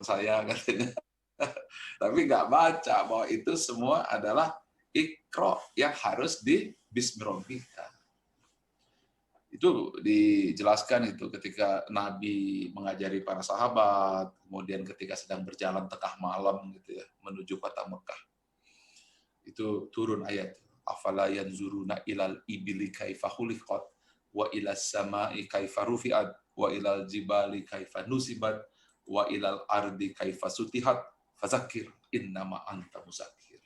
saya katanya. Tapi nggak baca bahwa itu semua adalah Iqra yang harus di Bismillahirrahmanirrahim. Itu dijelaskan itu ketika Nabi mengajari para sahabat, kemudian ketika sedang berjalan tengah malam gitu ya menuju kota Mekah. Itu turun ayat afala yanzuruna ilal ibili kaifa khuliqat wa ilas samai kaifa rufi'at wa ilal jibali kaifa nusibat wa ilal ardi kaifa sutihat fazakir innama anta muzakir.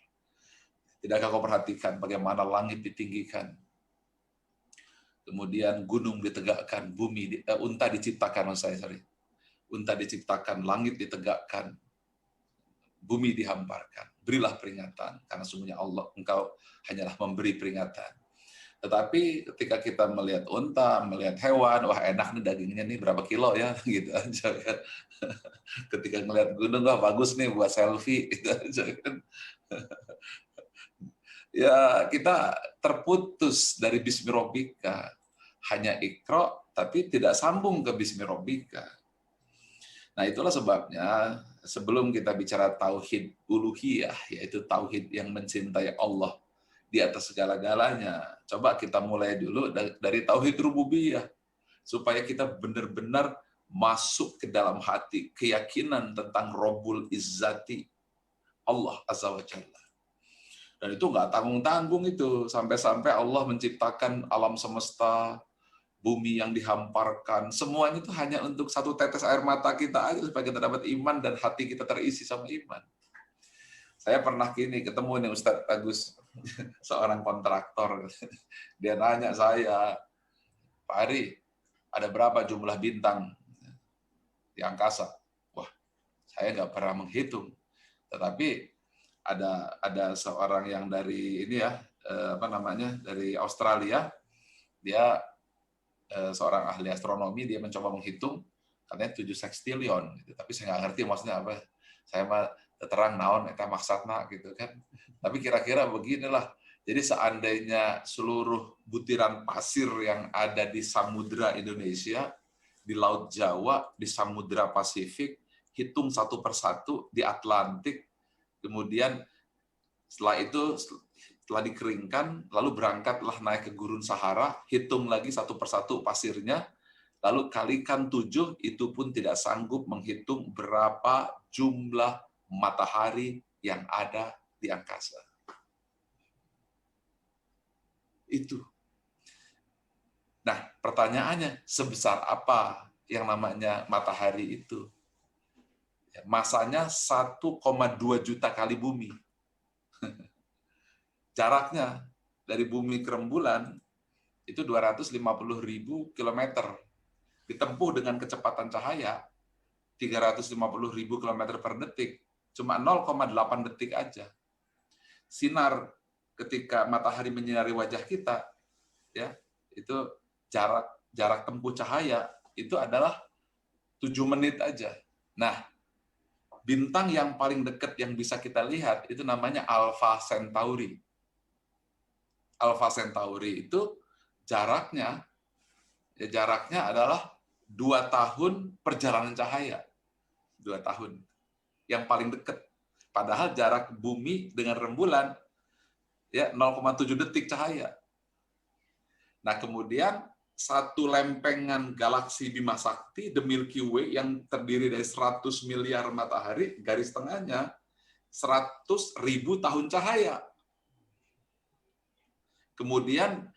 Tidakkah kau perhatikan bagaimana langit ditinggikan, kemudian gunung ditegakkan, unta diciptakan, unta diciptakan, langit ditegakkan, bumi dihamparkan. Berilah peringatan, karena sesungguhnya Allah, engkau hanyalah memberi peringatan. Tetapi ketika kita melihat unta, melihat hewan, wah enak nih dagingnya nih berapa kilo ya, gitu aja kan. Ketika melihat gunung, wah bagus nih buat selfie, gitu aja kan. Ya kita terputus dari Bismillahirrahmanirrahim. Hanya Iqra, tapi tidak sambung ke Bismillahirrahmanirrahim. Nah itulah sebabnya sebelum kita bicara tauhid uluhiyah, yaitu tauhid yang mencintai Allah di atas segala-galanya, coba kita mulai dulu dari tauhid rububiyah, supaya kita benar-benar masuk ke dalam hati keyakinan tentang Rabbul Izzati, Allah Azza wa Jalla. Dan itu nggak tanggung-tanggung itu, sampai-sampai Allah menciptakan alam semesta, bumi yang dihamparkan, semuanya itu hanya untuk satu tetes air mata kita aja, supaya kita dapat iman dan hati kita terisi sama iman. Saya pernah ketemu nih Ustadz Agus, seorang kontraktor. Dia nanya saya, Pak Ari, ada berapa jumlah bintang di angkasa? Wah, saya nggak pernah menghitung. Tetapi ada seorang yang dari ini ya, dari Australia, dia seorang ahli astronomi, dia mencoba menghitung, katanya 7 sekstilion, gitu. Tapi saya nggak ngerti maksudnya apa. Saya mah terang naon eta maksudna gitu kan. Tapi kira-kira beginilah. Jadi seandainya seluruh butiran pasir yang ada di samudra Indonesia, di Laut Jawa, di Samudra Pasifik, hitung satu persatu di Atlantik, kemudian setelah itu setelah dikeringkan, lalu berangkatlah naik ke Gurun Sahara, hitung lagi satu persatu pasirnya, lalu kalikan 7, itu pun tidak sanggup menghitung berapa jumlah matahari yang ada di angkasa. Itu. Nah, pertanyaannya, sebesar apa yang namanya matahari itu? Masanya 1,2 juta kali bumi. Jaraknya dari bumi ke rembulan itu 250.000 kilometer. Ditempuh dengan kecepatan cahaya 350.000 kilometer per detik. Cuma 0,8 detik aja. Sinar ketika matahari menyinari wajah kita, ya itu jarak tempuh cahaya itu adalah 7 menit aja. Nah, bintang yang paling dekat yang bisa kita lihat itu namanya Alpha Centauri. Alpha Centauri itu jaraknya adalah 2 tahun perjalanan cahaya. 2 tahun. Yang paling dekat. Padahal jarak bumi dengan rembulan ya 0,7 detik cahaya. Nah, kemudian satu lempengan galaksi Bima Sakti, The Milky Way, yang terdiri dari 100 miliar matahari, garis tengahnya 100.000 tahun cahaya. Kemudian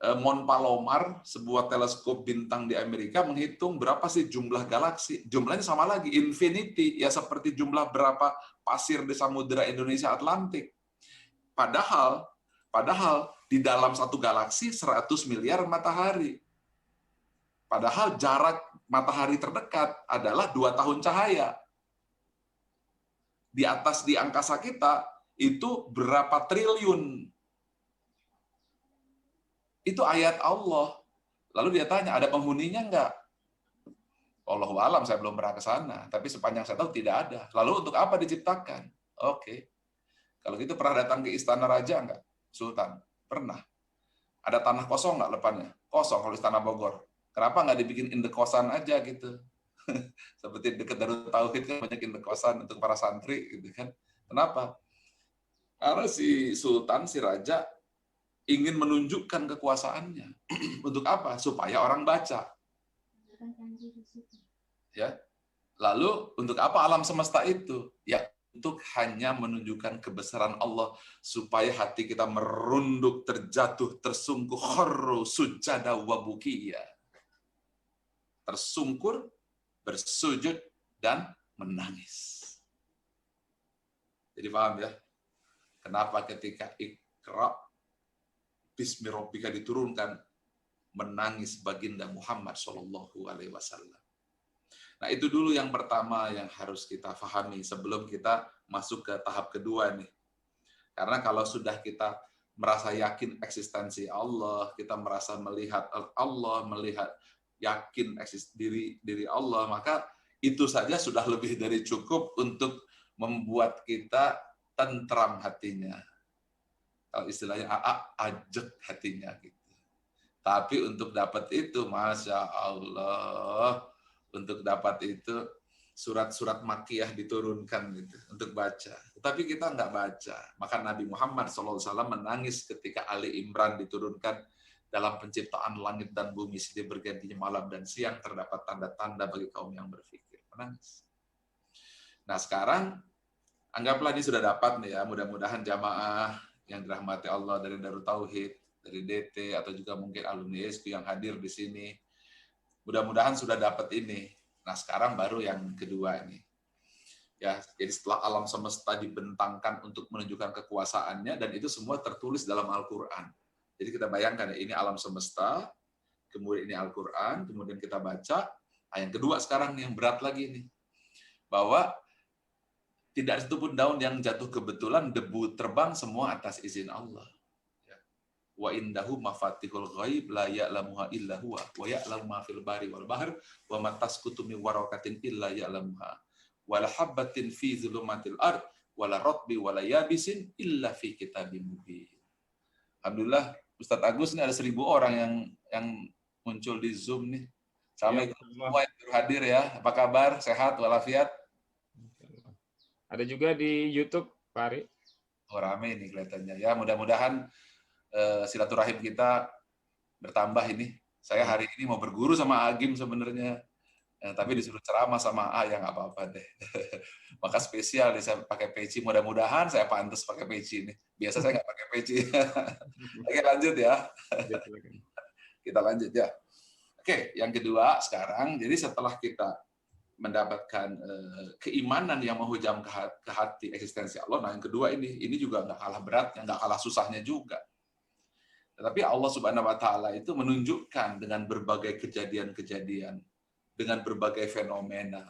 Mont Palomar, sebuah teleskop bintang di Amerika, menghitung berapa sih jumlah galaksi. Jumlahnya sama lagi, infinity, ya seperti jumlah berapa pasir di Samudra Indonesia Atlantik. Padahal di dalam satu galaksi 100 miliar matahari. Padahal jarak matahari terdekat adalah 2 tahun cahaya. Di atas di angkasa kita, itu berapa triliun. Itu ayat Allah. Lalu dia tanya, ada penghuninya enggak? Wallahu alam, saya belum pernah ke sana. Tapi sepanjang saya tahu tidak ada. Lalu untuk apa diciptakan? Oke. Kalau gitu pernah datang ke istana raja enggak? Sultan? Pernah. Ada tanah kosong enggak depannya? Kosong kalau istana Bogor. Kenapa enggak dibikin indekosan aja gitu? Seperti dekat Darut Tauhid kan banyak indekos-an untuk para santri gitu kan. Kenapa? Karena si sultan, si raja ingin menunjukkan kekuasaannya. Untuk apa? Supaya orang baca. Ya. Lalu untuk apa alam semesta itu? Ya untuk hanya menunjukkan kebesaran Allah supaya hati kita merunduk, terjatuh, tersungkur, kharru sujada wa bukiya. Tersungkur, bersujud dan menangis. Jadi paham ya? Kenapa ketika Iqra Bismi Rabbika diturunkan menangis baginda Muhammad Shallallahu Alaihi Wasallam. Nah itu dulu yang pertama yang harus kita pahami sebelum kita masuk ke tahap kedua nih. Karena kalau sudah kita merasa yakin eksistensi Allah, kita merasa melihat Allah, melihat yakin diri Allah, maka itu saja sudah lebih dari cukup untuk membuat kita tentram hatinya. Kalau istilahnya ajak hatinya gitu. Tapi untuk dapat itu, Masya Allah, untuk dapat itu surat-surat makiyah diturunkan gitu, untuk baca. Tapi kita nggak baca. Maka Nabi Muhammad SAW menangis ketika Ali Imran diturunkan dalam penciptaan langit dan bumi, silih bergantinya malam dan siang, terdapat tanda-tanda bagi kaum yang berpikir. Menangis. Nah sekarang, anggaplah ini sudah dapat nih ya, mudah-mudahan jamaah yang dirahmati Allah dari Darut Tauhid, dari DT, atau juga mungkin alumni ISQ yang hadir di sini, mudah-mudahan sudah dapat ini. Nah, sekarang baru yang kedua ini. Ya, jadi setelah alam semesta dibentangkan untuk menunjukkan kekuasaannya, dan itu semua tertulis dalam Al-Quran. Jadi kita bayangkan ya, ini alam semesta, kemudian ini Al-Quran, kemudian kita baca. Nah, yang kedua sekarang yang berat lagi nih, bahwa tidak satupun daun yang jatuh kebetulan, debu terbang semua atas izin Allah. Wa indahu mafatihul ghaib la ya'lamuha illa huwa wa ya'lamu ma fil bari wal bahr wa ma tasqutu min waraqatin illa ya'lamuha wa la habatin fi zulumatil ard wa la ratbi wa la yabisin illa fi kitabim mubin. Alhamdulillah Ustadz Agus ini ada 1.000 orang yang muncul di Zoom nih. Assalamualaikum semua yang hadir ya. Apa kabar? Sehat walafiat? Ada juga di YouTube, Pak Ari. Oh, rame nih kelihatannya ya. Mudah-mudahan silaturahim kita bertambah ini. Saya hari ini mau berguru sama Agim sebenarnya, tapi disuruh ceramah sama A yang apa-apa deh. Maka spesial nih saya pakai peci. Mudah-mudahan saya pantas pakai peci ini. Biasa saya nggak pakai peci. Oke lanjut ya. Kita lanjut ya. Oke, yang kedua sekarang. Jadi setelah kita mendapatkan keimanan yang menghujam ke hati eksistensi Allah. Nah, yang kedua ini juga nggak kalah beratnya, nggak kalah susahnya juga. Tetapi Allah Subhanahu Wa Taala itu menunjukkan dengan berbagai kejadian-kejadian, dengan berbagai fenomena.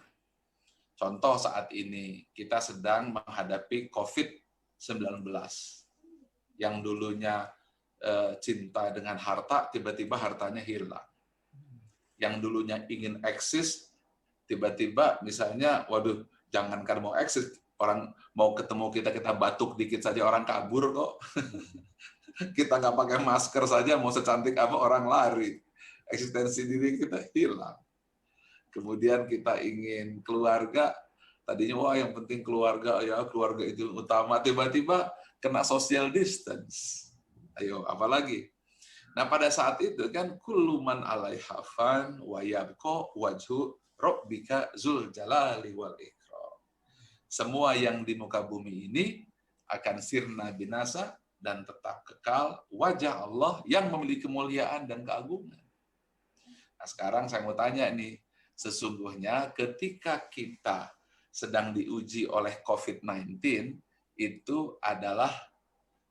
Contoh saat ini kita sedang menghadapi COVID-19, yang dulunya cinta dengan harta, tiba-tiba hartanya hilang. Yang dulunya ingin eksis, tiba-tiba misalnya, waduh, jangankan mau eksis, orang mau ketemu kita batuk dikit saja orang kabur kok. Kita nggak pakai masker saja, mau secantik apa orang lari. Eksistensi diri kita hilang. Kemudian kita ingin keluarga, tadinya wah yang penting keluarga, ya keluarga itu utama, tiba-tiba kena social distance. Ayo, apalagi? Nah pada saat itu kan kullu man 'alaiha fan wa yabqa wajhu Rabbika Dzul Jalali wal Ikram. Semua yang di muka bumi ini akan sirna binasa dan tetap kekal wajah Allah yang memiliki kemuliaan dan keagungan. Nah, sekarang saya mau tanya nih, sesungguhnya ketika kita sedang diuji oleh COVID-19, itu adalah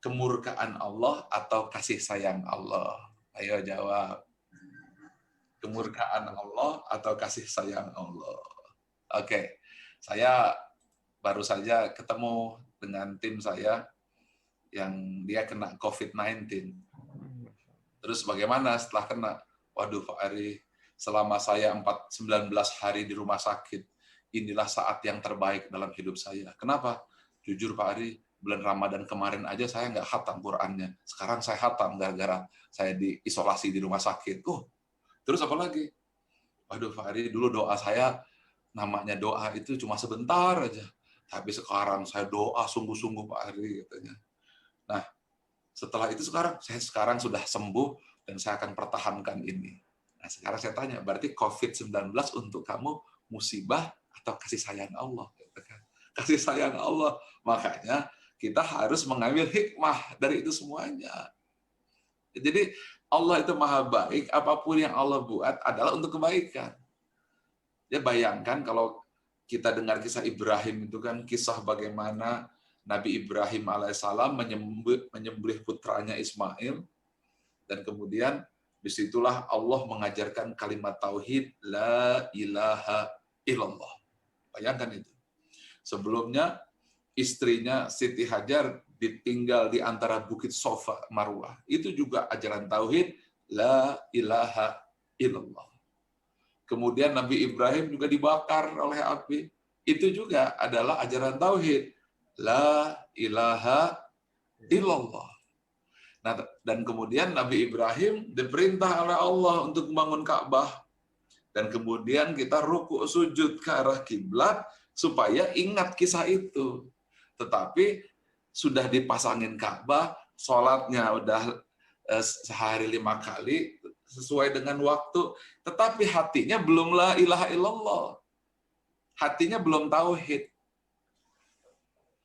kemurkaan Allah atau kasih sayang Allah? Ayo jawab. Kemurkaan Allah atau kasih sayang Allah? Oke, saya baru saja ketemu dengan tim saya yang dia kena COVID-19. Terus bagaimana setelah kena? Waduh Pak Ari, selama saya 19 hari di rumah sakit, inilah saat yang terbaik dalam hidup saya. Kenapa? Jujur Pak Ari, bulan Ramadan kemarin aja saya nggak khatam Qur'annya. Sekarang saya khatam gara-gara saya diisolasi di rumah sakit. Terus apa lagi? Waduh Pak Ari, dulu doa saya namanya doa itu cuma sebentar aja. Tapi sekarang saya doa sungguh-sungguh Pak Hari katanya. Nah, setelah itu saya sekarang sudah sembuh dan saya akan pertahankan ini. Nah, sekarang saya tanya, berarti COVID-19 untuk kamu musibah atau kasih sayang Allah? Kasih sayang Allah. Makanya kita harus mengambil hikmah dari itu semuanya. Jadi Allah itu maha baik, apapun yang Allah buat adalah untuk kebaikan. Ya bayangkan kalau kita dengar kisah Ibrahim itu kan kisah bagaimana Nabi Ibrahim alaihissalam menyembelih putranya Ismail, dan kemudian disitulah Allah mengajarkan kalimat tauhid la ilaha illallah. Bayangkan itu. Sebelumnya istrinya Siti Hajar ditinggal di antara Bukit Sofa Marwah. Itu juga ajaran tauhid la ilaha illallah. Kemudian Nabi Ibrahim juga dibakar oleh api. Itu juga adalah ajaran tauhid. La ilaha illallah. Nah, dan kemudian Nabi Ibrahim diperintah oleh Allah untuk membangun Ka'bah. Dan kemudian kita rukuk sujud ke arah kiblat supaya ingat kisah itu. Tetapi sudah dipasangin Ka'bah, sholatnya udah sehari 5 kali, sesuai dengan waktu, tetapi hatinya belum la ilaha illallah. Hatinya belum tauhid.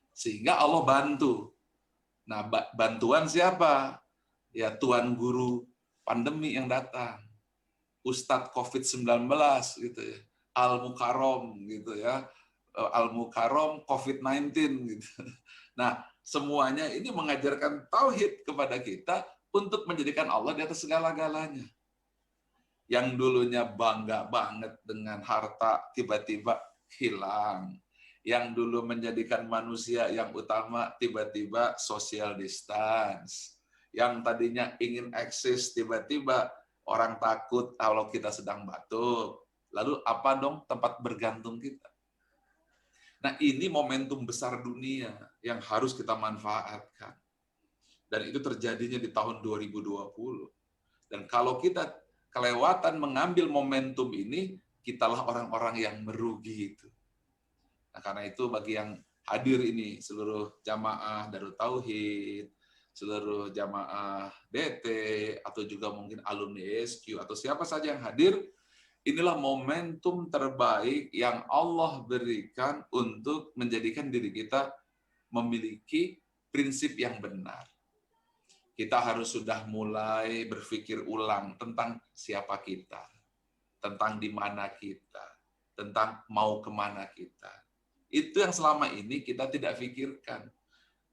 Sehingga Allah bantu. Nah, bantuan siapa? Ya Tuan Guru pandemi yang datang. Ustadz COVID-19 gitu ya. Al-Mukarram gitu ya. Al-Mukarram COVID-19 gitu. Nah, semuanya ini mengajarkan tauhid kepada kita untuk menjadikan Allah di atas segala-galanya. Yang dulunya bangga banget dengan harta, tiba-tiba hilang. Yang dulu menjadikan manusia yang utama, tiba-tiba social distance. Yang tadinya ingin eksis, tiba-tiba orang takut kalau kita sedang batuk. Lalu apa dong tempat bergantung kita? Nah, ini momentum besar dunia yang harus kita manfaatkan. Dan itu terjadinya di tahun 2020. Dan kalau kita kelewatan mengambil momentum ini, kitalah orang-orang yang merugi itu. Nah, karena itu bagi yang hadir ini, seluruh jamaah Darut Tauhid, seluruh jamaah DT, atau juga mungkin alumni SQ, atau siapa saja yang hadir, inilah momentum terbaik yang Allah berikan untuk menjadikan diri kita memiliki prinsip yang benar. Kita harus sudah mulai berpikir ulang tentang siapa kita, tentang di mana kita, tentang mau kemana kita. Itu yang selama ini kita tidak pikirkan.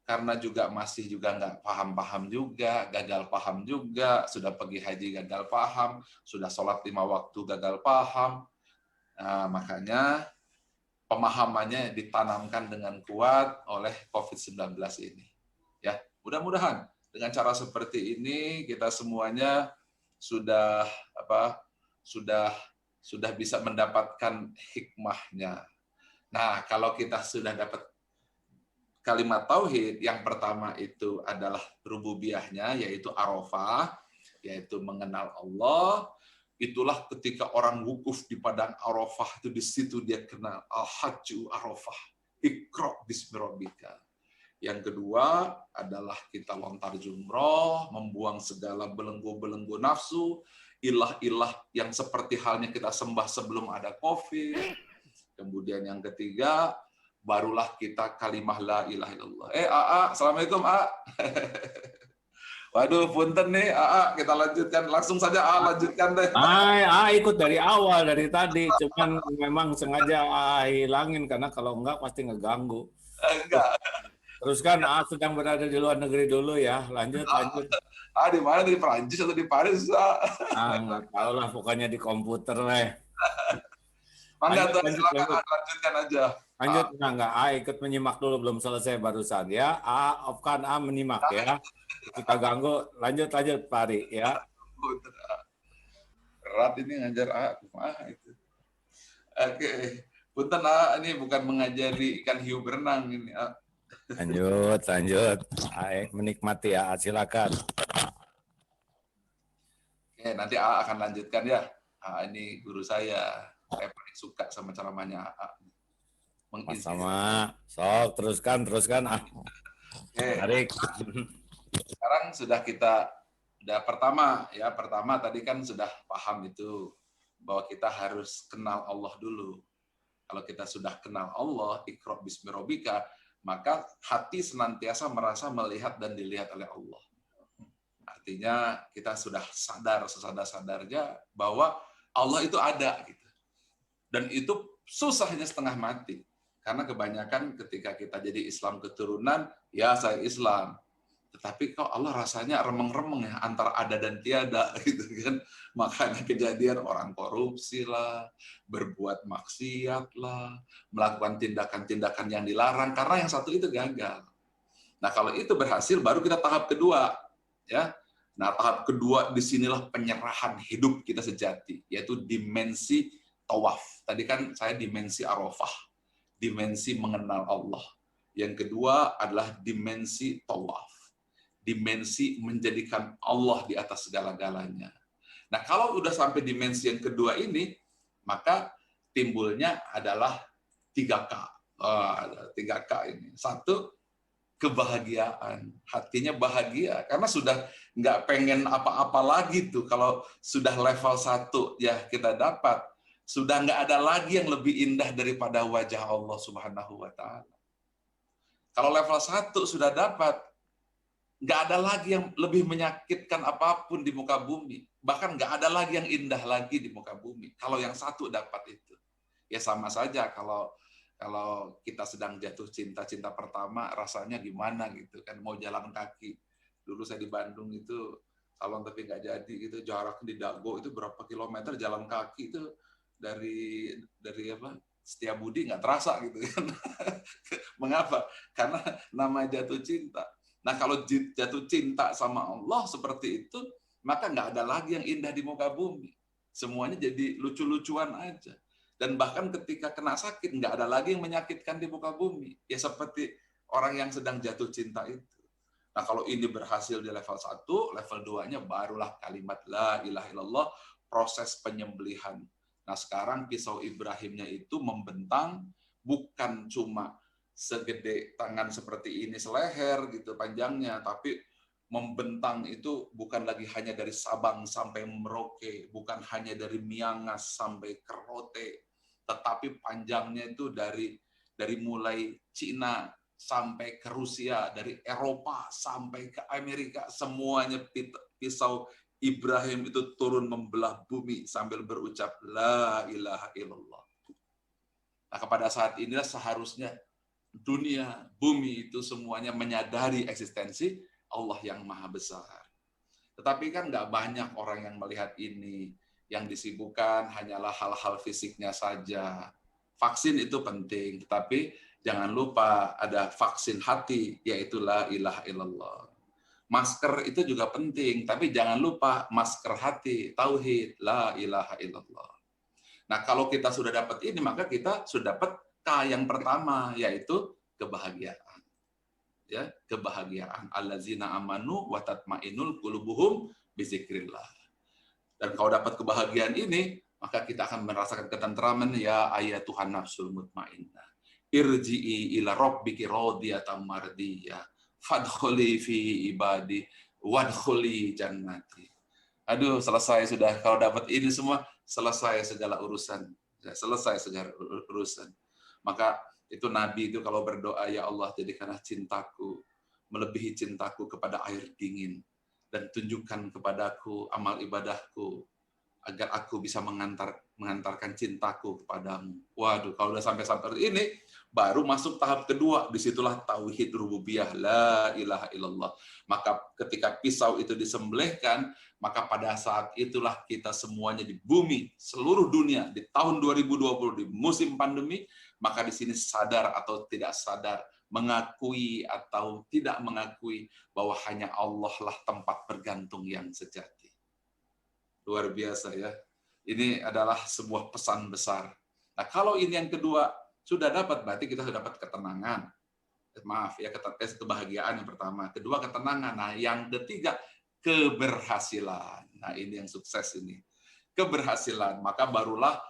Karena juga masih juga nggak paham-paham juga, gagal paham juga, sudah pergi haji gagal paham, sudah sholat 5 waktu gagal paham. Nah, makanya pemahamannya ditanamkan dengan kuat oleh COVID-19 ini. Ya, mudah-mudahan dengan cara seperti ini kita semuanya sudah bisa mendapatkan hikmahnya. Nah, kalau kita sudah dapat kalimat tauhid, yang pertama itu adalah rububiyahnya, yaitu Arafah, yaitu mengenal Allah. Itulah ketika orang wukuf di padang Arafah itu, di situ dia kenal Al-Hajju Arafah, Iqra bismi rabbika. Yang kedua adalah kita lontar jumroh, membuang segala belenggu-belenggu nafsu, ilah-ilah yang seperti halnya kita sembah sebelum ada COVID. Kemudian yang ketiga, barulah kita kalimah la ilaha illallah. AA, assalamualaikum A. Waduh, punten nih AA, kita lanjutkan langsung saja A, lanjutkan deh. Ikut dari awal dari tadi, cuman memang sengaja hilangin karena kalau enggak pasti ngeganggu. Enggak. Terus kan sedang berada di luar negeri dulu ya, lanjut. Di mana, di Perancis atau di Paris? Nggak tahu lah, pokoknya di komputer lah. Mangga tuh, silakan lanjutkan aja. Lanjut, enggak. Ikut menyimak dulu, belum selesai barusan ya. Off-kan menyimak ya. Kita ganggu, lanjut Pak Ari ya. Berat ini ngajar itu. Oke, punten ini bukan mengajari ikan hiu berenang ini. Lanjut. Menikmati ya, silakan. Oke, nanti akan lanjutkan ya. Ini guru saya. Saya paling suka sama ceramahnya AA. Sama. Sok, teruskan. Oke. Tarik. Sekarang sudah pertama tadi kan sudah paham itu bahwa kita harus kenal Allah dulu. Kalau kita sudah kenal Allah, Iqra bismi rabbika, maka hati senantiasa merasa melihat dan dilihat oleh Allah. Artinya kita sudah sadar sesadar-sadarnya bahwa Allah itu ada gitu. Dan itu susahnya setengah mati. Karena kebanyakan ketika kita jadi Islam keturunan, ya saya Islam. Tetapi kok Allah rasanya remeng-remeng ya, antara ada dan tiada gitu kan. Makanya kejadian orang korupsi lah, berbuat maksiat lah, melakukan tindakan-tindakan yang dilarang karena yang satu itu gagal. Nah, kalau itu berhasil baru kita tahap kedua, ya. Nah, tahap kedua disinilah penyerahan hidup kita sejati, yaitu dimensi tawaf. Tadi kan saya dimensi Arafah, dimensi mengenal Allah. Yang kedua adalah dimensi tawaf, dimensi menjadikan Allah di atas segala-galanya. Nah, kalau udah sampai dimensi yang kedua ini, maka timbulnya adalah 3K. 3K ini. Satu, kebahagiaan. Hatinya bahagia, karena sudah nggak pengen apa-apa lagi tuh. Kalau sudah level 1 ya kita dapat, sudah nggak ada lagi yang lebih indah daripada wajah Allah Subhanahu wa Ta'ala. Kalau level 1 sudah dapat, nggak ada lagi yang lebih menyakitkan apapun di muka bumi. Bahkan nggak ada lagi yang indah lagi di muka bumi. Kalau yang 1 dapat itu, ya sama saja kalau kita sedang jatuh cinta pertama, rasanya gimana gitu kan, mau jalan kaki. Dulu saya di Bandung itu salon tapi nggak jadi gitu, jarak di Dago itu berapa kilometer jalan kaki itu dari Setiabudi nggak terasa gitu kan. Mengapa? Karena nama jatuh cinta. Nah, kalau jatuh cinta sama Allah seperti itu, maka nggak ada lagi yang indah di muka bumi. Semuanya jadi lucu-lucuan aja. Dan bahkan ketika kena sakit, nggak ada lagi yang menyakitkan di muka bumi. Ya seperti orang yang sedang jatuh cinta itu. Nah, kalau ini berhasil di level 1, level 2-nya barulah kalimat la ilaha illallah, proses penyembelihan. Nah, sekarang pisau Ibrahimnya itu membentang, bukan cuma segede tangan seperti ini seleher gitu panjangnya, tapi membentang itu bukan lagi hanya dari Sabang sampai Merauke, bukan hanya dari Miangas sampai Kerote, tetapi panjangnya itu dari mulai Cina sampai ke Rusia, dari Eropa sampai ke Amerika, semuanya pisau Ibrahim itu turun membelah bumi sambil berucap la ilaha illallah. Nah, kepada saat inilah seharusnya dunia, bumi itu semuanya menyadari eksistensi Allah yang maha besar. Tetapi kan nggak banyak orang yang melihat ini. Yang disibukkan hanyalah hal-hal fisiknya saja. Vaksin itu penting, tetapi jangan lupa ada vaksin hati, yaitu la ilaha illallah. Masker itu juga penting, tapi jangan lupa masker hati, tauhid, la ilaha illallah. Nah, kalau kita sudah dapat ini, maka kita sudah dapat K yang pertama, yaitu kebahagiaan. Ya, kebahagiaan. Allazina amanu wa tatmainul qulubuhum bizikrillah. Dan kalau dapat kebahagiaan ini, maka kita akan merasakan ketentraman, ya ayatuhan nafsul mutmainnah. Irji'i ila rabbiki radiyatan mardiyah. Fadkhuli fi ibadi wadkhuli jannati. Aduh, selesai sudah. Kalau dapat ini semua, selesai segala urusan. Selesai segala urusan. Maka itu Nabi itu kalau berdoa, ya Allah jadikanlah cintaku melebihi cintaku kepada air dingin, dan tunjukkan kepadaku amal ibadahku agar aku bisa mengantarkan cintaku kepadamu. Waduh, kalau udah sampai ini, baru masuk tahap kedua, disitulah tauhid rububiyah, la ilaha illallah. Maka ketika pisau itu disembelihkan, maka pada saat itulah kita semuanya di bumi, seluruh dunia, di tahun 2020, di musim pandemi, maka di sini sadar atau tidak sadar, mengakui atau tidak mengakui bahwa hanya Allah lah tempat bergantung yang sejati. Luar biasa ya. Ini adalah sebuah pesan besar. Nah, kalau ini yang kedua sudah dapat, berarti kita sudah dapat ketenangan. Maaf ya, kebahagiaan yang pertama. Kedua, ketenangan. Nah, yang ketiga, keberhasilan. Nah, ini yang sukses ini. Keberhasilan. Maka barulah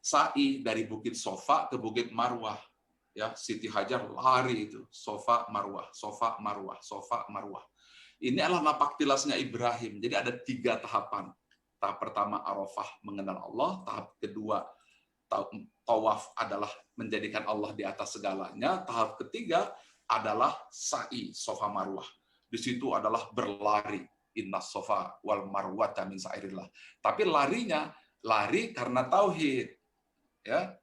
sa'i dari Bukit Sofa ke Bukit Marwah. Ya, Siti Hajar lari itu, Sofa Marwah, Sofa Marwah, Sofa Marwah. Ini adalah napak tilasnya Ibrahim. Jadi ada 3 tahapan. Tahap pertama Arafah, mengenal Allah. Tahap kedua tawaf adalah menjadikan Allah di atas segalanya. Tahap ketiga adalah sa'i, Sofa Marwah. Di situ adalah berlari. Inna sofa wal marwata min sa'irillah. Tapi lari karena tauhid. Ya.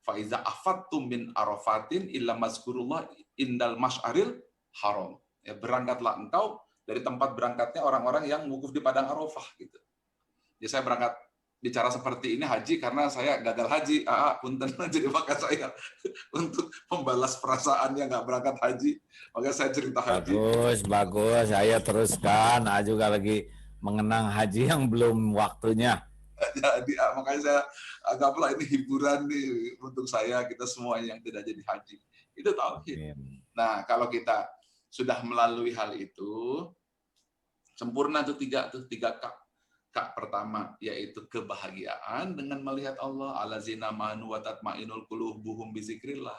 Faiza afattum min arafatin illa mazkurullah indal masyaril haram. Ya, berangkatlah engkau dari tempat berangkatnya orang-orang yang wukuf di padang Arafah gitu. Jadi saya berangkat bicara seperti ini haji karena saya gagal haji. Punten jadi bakat saya untuk membalas perasaan yang nggak berangkat haji. Maka saya cerita haji. Bagus. Saya teruskan. Juga lagi mengenang haji yang belum waktunya. Jadi makanya saya anggaplah ini hiburan nih untuk saya, kita semua yang tidak jadi haji. Itu tauhid. Nah, kalau kita sudah melalui hal itu, sempurna tuh 3 K. K pertama yaitu kebahagiaan dengan melihat Allah, allazina amanu wa tatmainul qulubuhum bizikrillah.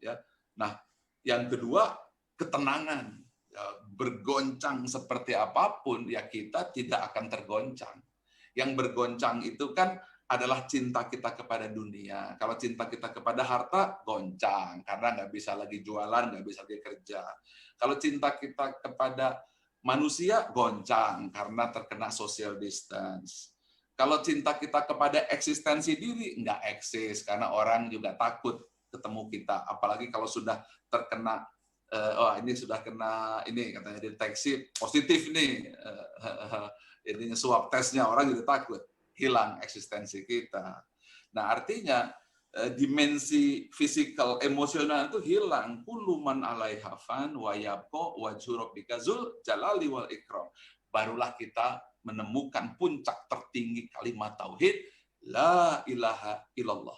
Ya. Nah, yang kedua ketenangan. Ya, bergoncang seperti apapun ya kita tidak akan tergoncang. Yang bergoncang itu kan adalah cinta kita kepada dunia. Kalau cinta kita kepada harta, goncang. Karena nggak bisa lagi jualan, nggak bisa lagi kerja. Kalau cinta kita kepada manusia, goncang. Karena terkena social distance. Kalau cinta kita kepada eksistensi diri, nggak eksis. Karena orang juga takut ketemu kita. Apalagi kalau sudah terkena, ini sudah kena, ini katanya deteksi positif nih. Ini swab tesnya, orang jadi takut, hilang eksistensi kita. Nah, artinya dimensi fisikal emosional itu hilang. Kullu man 'alaiha fan wa yabqa wajhu rabbika dzul jalali wal ikram. Barulah kita menemukan puncak tertinggi kalimat tauhid, la ilaha illallah.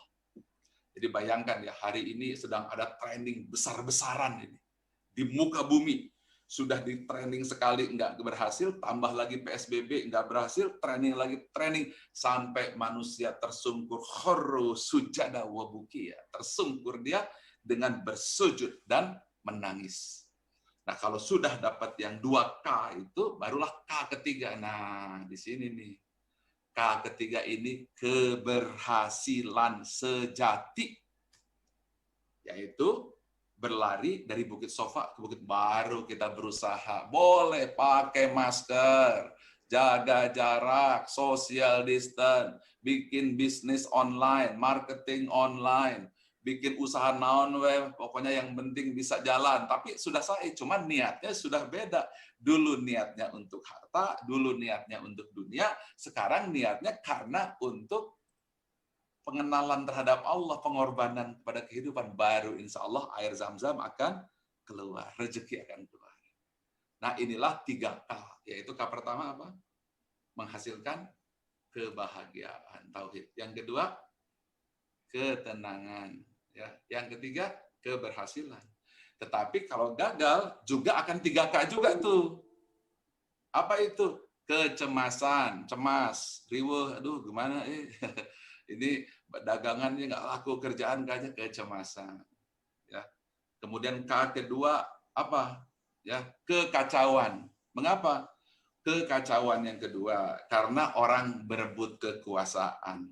Jadi bayangkan ya, hari ini sedang ada trending besar-besaran ini di muka bumi. Sudah di training sekali nggak berhasil, tambah lagi PSBB nggak berhasil, training sampai manusia tersungkur, khurru sujada wa bukiya, tersungkur dia dengan bersujud dan menangis. Nah, kalau sudah dapat yang 2K itu, barulah K ketiga. Nah, di sini nih. K ketiga ini keberhasilan sejati, yaitu berlari dari Bukit Sofa ke Bukit Baru. Kita berusaha, boleh pakai masker, jaga jarak, social distance, bikin bisnis online, marketing online, bikin usaha non-web, pokoknya yang penting bisa jalan. Tapi sudah cuman niatnya sudah beda. Dulu niatnya untuk harta, dulu niatnya untuk dunia, sekarang niatnya karena untuk pengenalan terhadap Allah, pengorbanan kepada kehidupan. Baru insya Allah air zam-zam akan keluar, rezeki akan keluar. Nah, inilah 3K, yaitu K pertama apa? Menghasilkan kebahagiaan, tauhid. Yang kedua, ketenangan. Ya. Yang ketiga, keberhasilan. Tetapi kalau gagal, juga akan 3K juga tuh. Apa itu? Kecemasan, cemas, riweuh, aduh gimana ini dagangannya nggak laku, kerjaan kayaknya kecemasan. Ya. Kemudian K kedua apa? Ya, kekacauan. Mengapa? Kekacauan yang kedua karena orang berebut kekuasaan,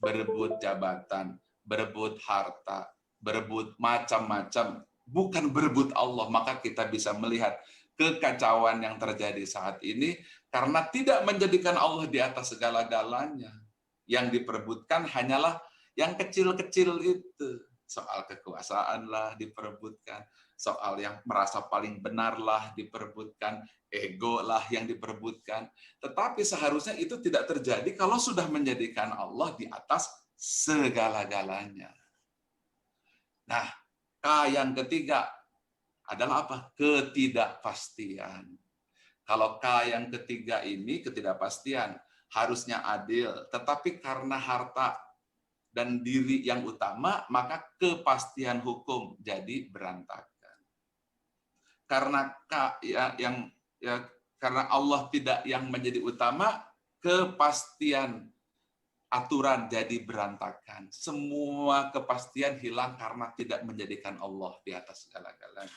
berebut jabatan, berebut harta, berebut macam-macam, bukan berebut Allah. Maka kita bisa melihat kekacauan yang terjadi saat ini karena tidak menjadikan Allah di atas segala-galanya. Yang diperebutkan hanyalah yang kecil-kecil itu. Soal kekuasaan lah diperebutkan, soal yang merasa paling benar lah diperebutkan, ego lah yang diperebutkan. Tetapi seharusnya itu tidak terjadi kalau sudah menjadikan Allah di atas segala-galanya. Nah, K yang ketiga adalah apa? Ketidakpastian. Kalau K yang ketiga ini ketidakpastian, harusnya adil, tetapi karena harta dan diri yang utama, maka kepastian hukum jadi berantakan. Karena karena Allah tidak yang menjadi utama, kepastian aturan jadi berantakan. Semua kepastian hilang karena tidak menjadikan Allah di atas segala-galanya.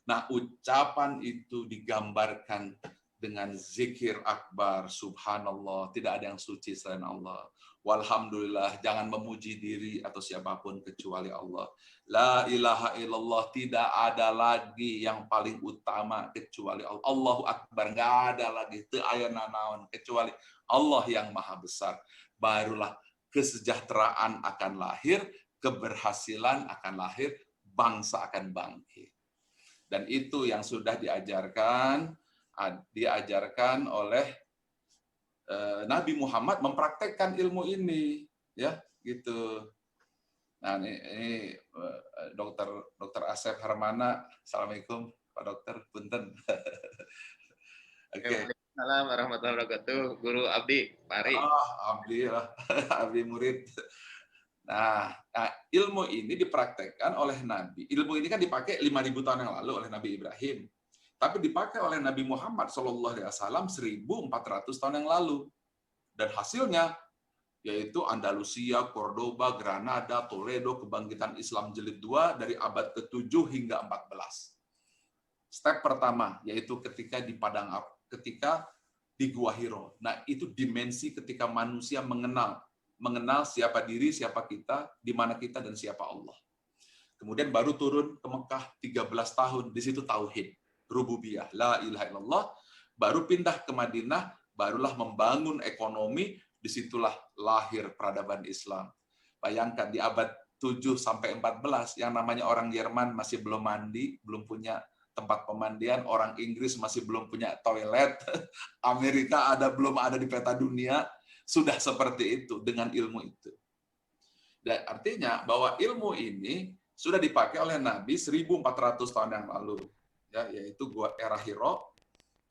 Nah, ucapan itu digambarkan dengan zikir akbar, subhanallah, tidak ada yang suci selain Allah. Walhamdulillah, jangan memuji diri atau siapapun kecuali Allah. La ilaha illallah, tidak ada lagi yang paling utama kecuali Allah. Allahu akbar, nggak ada lagi. Teu aya nanaon kecuali Allah yang maha besar. Barulah kesejahteraan akan lahir, keberhasilan akan lahir, bangsa akan bangkit. Dan itu yang sudah diajarkan oleh Nabi Muhammad mempraktekkan ilmu ini, ya gitu. Nah ini Dokter Asep Harmana, assalamualaikum Pak Dokter, punten. Oke. Waalaikumsalam warahmatullahi wabarakatuh, Guru Abdi, Pari. Abdi lah, Abdi murid. Nah, ilmu ini dipraktekkan oleh Nabi. Ilmu ini kan dipakai 5.000 tahun yang lalu oleh Nabi Ibrahim. Tapi dipakai oleh Nabi Muhammad SAW 1.400 tahun yang lalu. Dan hasilnya yaitu Andalusia, Cordoba, Granada, Toledo, kebangkitan Islam jilid 2 dari abad ke-7 hingga 14. Step pertama yaitu ketika di ketika di Gua Hiro. Nah, itu dimensi ketika manusia mengenal siapa diri, siapa kita, di mana kita, dan siapa Allah. Kemudian baru turun ke Mekah 13 tahun, di situ tauhid, rububiyah, la ilaha illallah, baru pindah ke Madinah, barulah membangun ekonomi, disitulah lahir peradaban Islam. Bayangkan di abad 7 sampai 14 yang namanya orang Jerman masih belum mandi, belum punya tempat pemandian, orang Inggris masih belum punya toilet, Amerika belum ada di peta dunia, sudah seperti itu dengan ilmu itu. Dan artinya bahwa ilmu ini sudah dipakai oleh Nabi 1.400 tahun yang lalu, ya, yaitu era Hiro,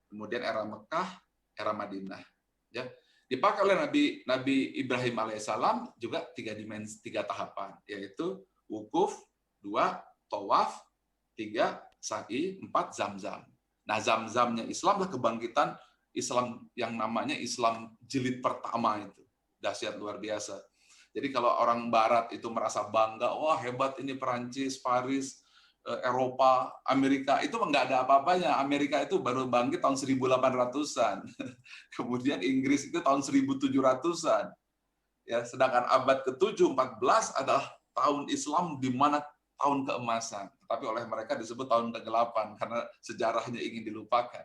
kemudian era Mekah, era Madinah. Ya, dipakai oleh Nabi Ibrahim alaihissalam juga 3 tahapan, yaitu wukuf, 2 tawaf, 3 sa'i, 4 zamzam. Nah, zamzamnya Islam lah kebangkitan Islam yang namanya Islam jilid pertama itu. Dahsyat luar biasa. Jadi kalau orang barat itu merasa bangga, wah hebat ini Perancis, Paris, Eropa, Amerika, itu nggak ada apa-apanya. Amerika itu baru bangkit tahun 1800-an. Kemudian Inggris itu tahun 1700-an. Ya, sedangkan abad ke-7, 14 adalah tahun Islam di mana tahun keemasan. Tapi oleh mereka disebut tahun ke-8 karena sejarahnya ingin dilupakan.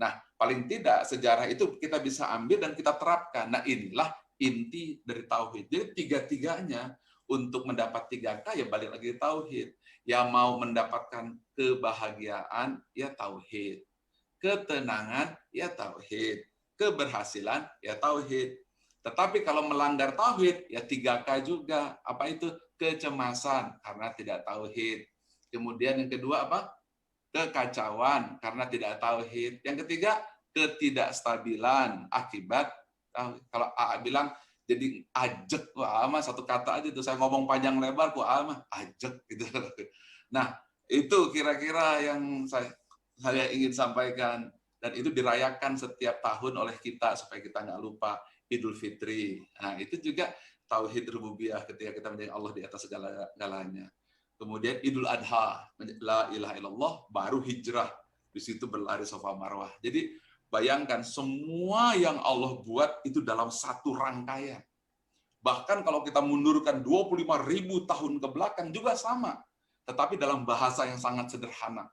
Nah, paling tidak sejarah itu kita bisa ambil dan kita terapkan. Nah, inilah inti dari tauhid. Jadi tiga-tiganya untuk mendapat 3K ya balik lagi tauhid. Ya mau mendapatkan kebahagiaan ya tauhid. Ketenangan ya tauhid. Keberhasilan ya tauhid. Tetapi kalau melanggar tauhid ya 3K juga. Apa itu? Kecemasan karena tidak tauhid. Kemudian yang kedua apa? Kekacauan karena tidak tauhid. Yang ketiga, ketidakstabilan akibat kalau AA bilang jadi ajek, wah mah satu kata aja tuh saya ngomong panjang lebar kok mah ajek gitu. Nah, itu kira-kira yang saya ingin sampaikan, dan itu dirayakan setiap tahun oleh kita supaya kita nggak lupa Idul Fitri. Nah, itu juga tauhid rububiyah ketika kita menjadi Allah di atas segala-galanya. Kemudian Idul Adha, la ilaha illallah, baru hijrah. Di situ berlari Safa Marwah. Jadi bayangkan semua yang Allah buat itu dalam satu rangkaian. Bahkan kalau kita mundurkan 25.000 tahun ke belakang juga sama. Tetapi dalam bahasa yang sangat sederhana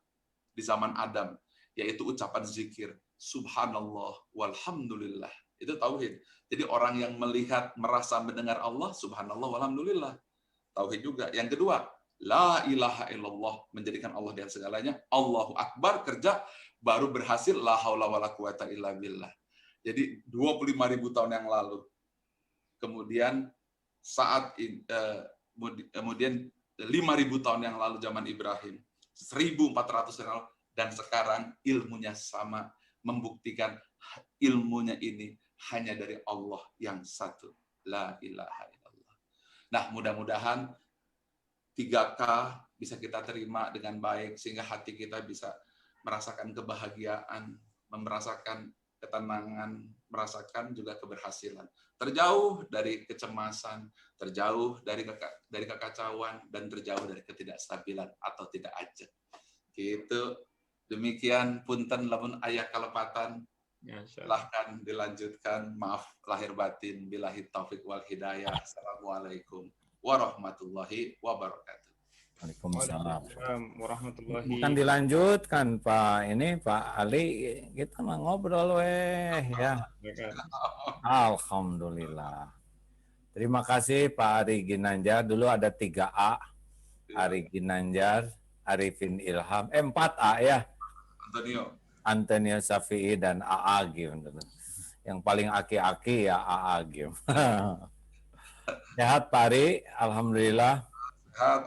di zaman Adam, yaitu ucapan zikir, subhanallah, walhamdulillah. Itu tauhid. Jadi orang yang melihat, merasa, mendengar Allah, subhanallah, walhamdulillah. Tauhid juga. Yang kedua, la ilaha illallah, menjadikan Allah di atas segalanya. Allahu Akbar, kerja, baru berhasil la haula wala quwata illa billah. Jadi 25.000 tahun yang lalu. Kemudian kemudian 5.000 tahun yang lalu zaman Ibrahim, 1.400 yang lalu, dan sekarang ilmunya sama, membuktikan ilmunya ini hanya dari Allah yang satu. La ilaha illallah. Nah, mudah-mudahan 3K bisa kita terima dengan baik, sehingga hati kita bisa merasakan kebahagiaan, merasakan ketenangan, merasakan juga keberhasilan. Terjauh dari kecemasan, terjauh dari kekacauan, dan terjauh dari ketidakstabilan atau tidak aja. Gitu. Demikian punten lamun aya kalepatan. Silahkan dilanjutkan. Maaf lahir batin. Billahi taufik wal hidayah. Assalamualaikum warahmatullahi wabarakatuh. Waalaikumsalam. Warahmatullahi. Bukan dilanjutkan Pak Ali, kita mah ngobrol ya. Alhamdulillah. Terima kasih Pak Ari Ginanjar. Dulu ada 3A. Ari Ginanjar, Arifin Ilham, 4A ya. Antonio Safi'i dan AA Gim. Yang paling aki-aki ya AA Gim. Sehat Pak Ari, alhamdulillah. Sehat,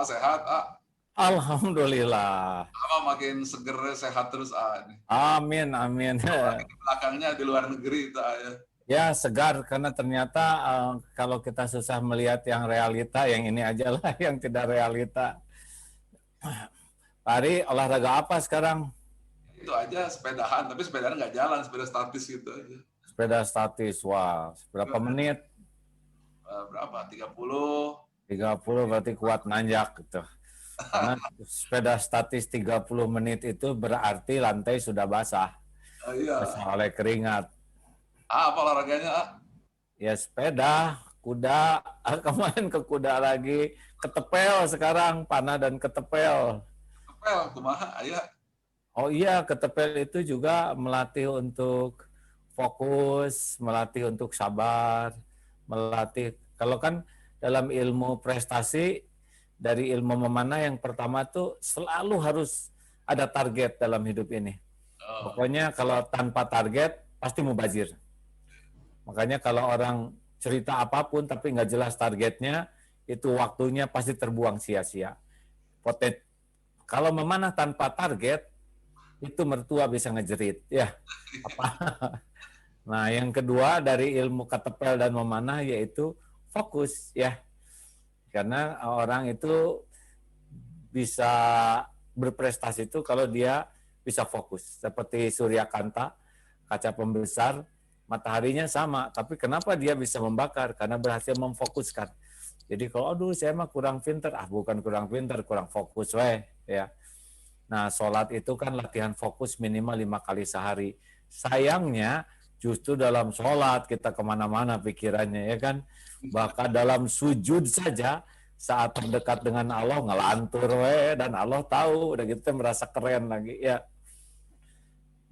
sehat, Alhamdulillah. Makin seger, sehat terus, Amin, amin. Di belakangnya di luar negeri, ya. Ya, segar, karena ternyata kalau kita susah melihat yang realita, yang ini aja lah yang tidak realita. Pak Ari, olahraga apa sekarang? Itu aja, sepedahan, tapi sepedahan nggak jalan, sepeda statis gitu aja. Sepeda statis, wah. Berapa menit? Berapa? 30. 30 berarti kuat nanjak gitu. Karena sepeda statis 30 menit itu berarti lantai sudah basah. Iya. Basah oleh keringat. Apa olahraganya? Ya sepeda, kuda. Kemarin ke kuda lagi. Ketepel sekarang, panah dan ketepel. Ketepel, kumaha, ya. Oh iya, ketepel itu juga melatih untuk fokus, melatih untuk sabar, melatih. Kalau kan dalam ilmu prestasi, dari ilmu memanah yang pertama tuh selalu harus ada target dalam hidup ini. Pokoknya kalau tanpa target, pasti mubazir. Makanya kalau orang cerita apapun tapi nggak jelas targetnya, itu waktunya pasti terbuang sia-sia. Kalau memanah tanpa target, itu mertua bisa ngejerit. Ya. Nah, yang kedua dari ilmu ketepel dan memanah yaitu fokus ya, karena orang itu bisa berprestasi itu kalau dia bisa fokus. Seperti Surya Kanta, kaca pembesar, mataharinya sama, tapi kenapa dia bisa membakar? Karena berhasil memfokuskan. Jadi kalau aduh saya mah kurang pinter, bukan kurang pinter, kurang fokus ya. Nah, sholat itu kan latihan fokus minimal 5 kali sehari. Sayangnya justru dalam sholat kita kemana-mana pikirannya ya kan. Bahkan dalam sujud saja saat terdekat dengan Allah ngelantur dan Allah tahu, udah gitu merasa keren lagi ya.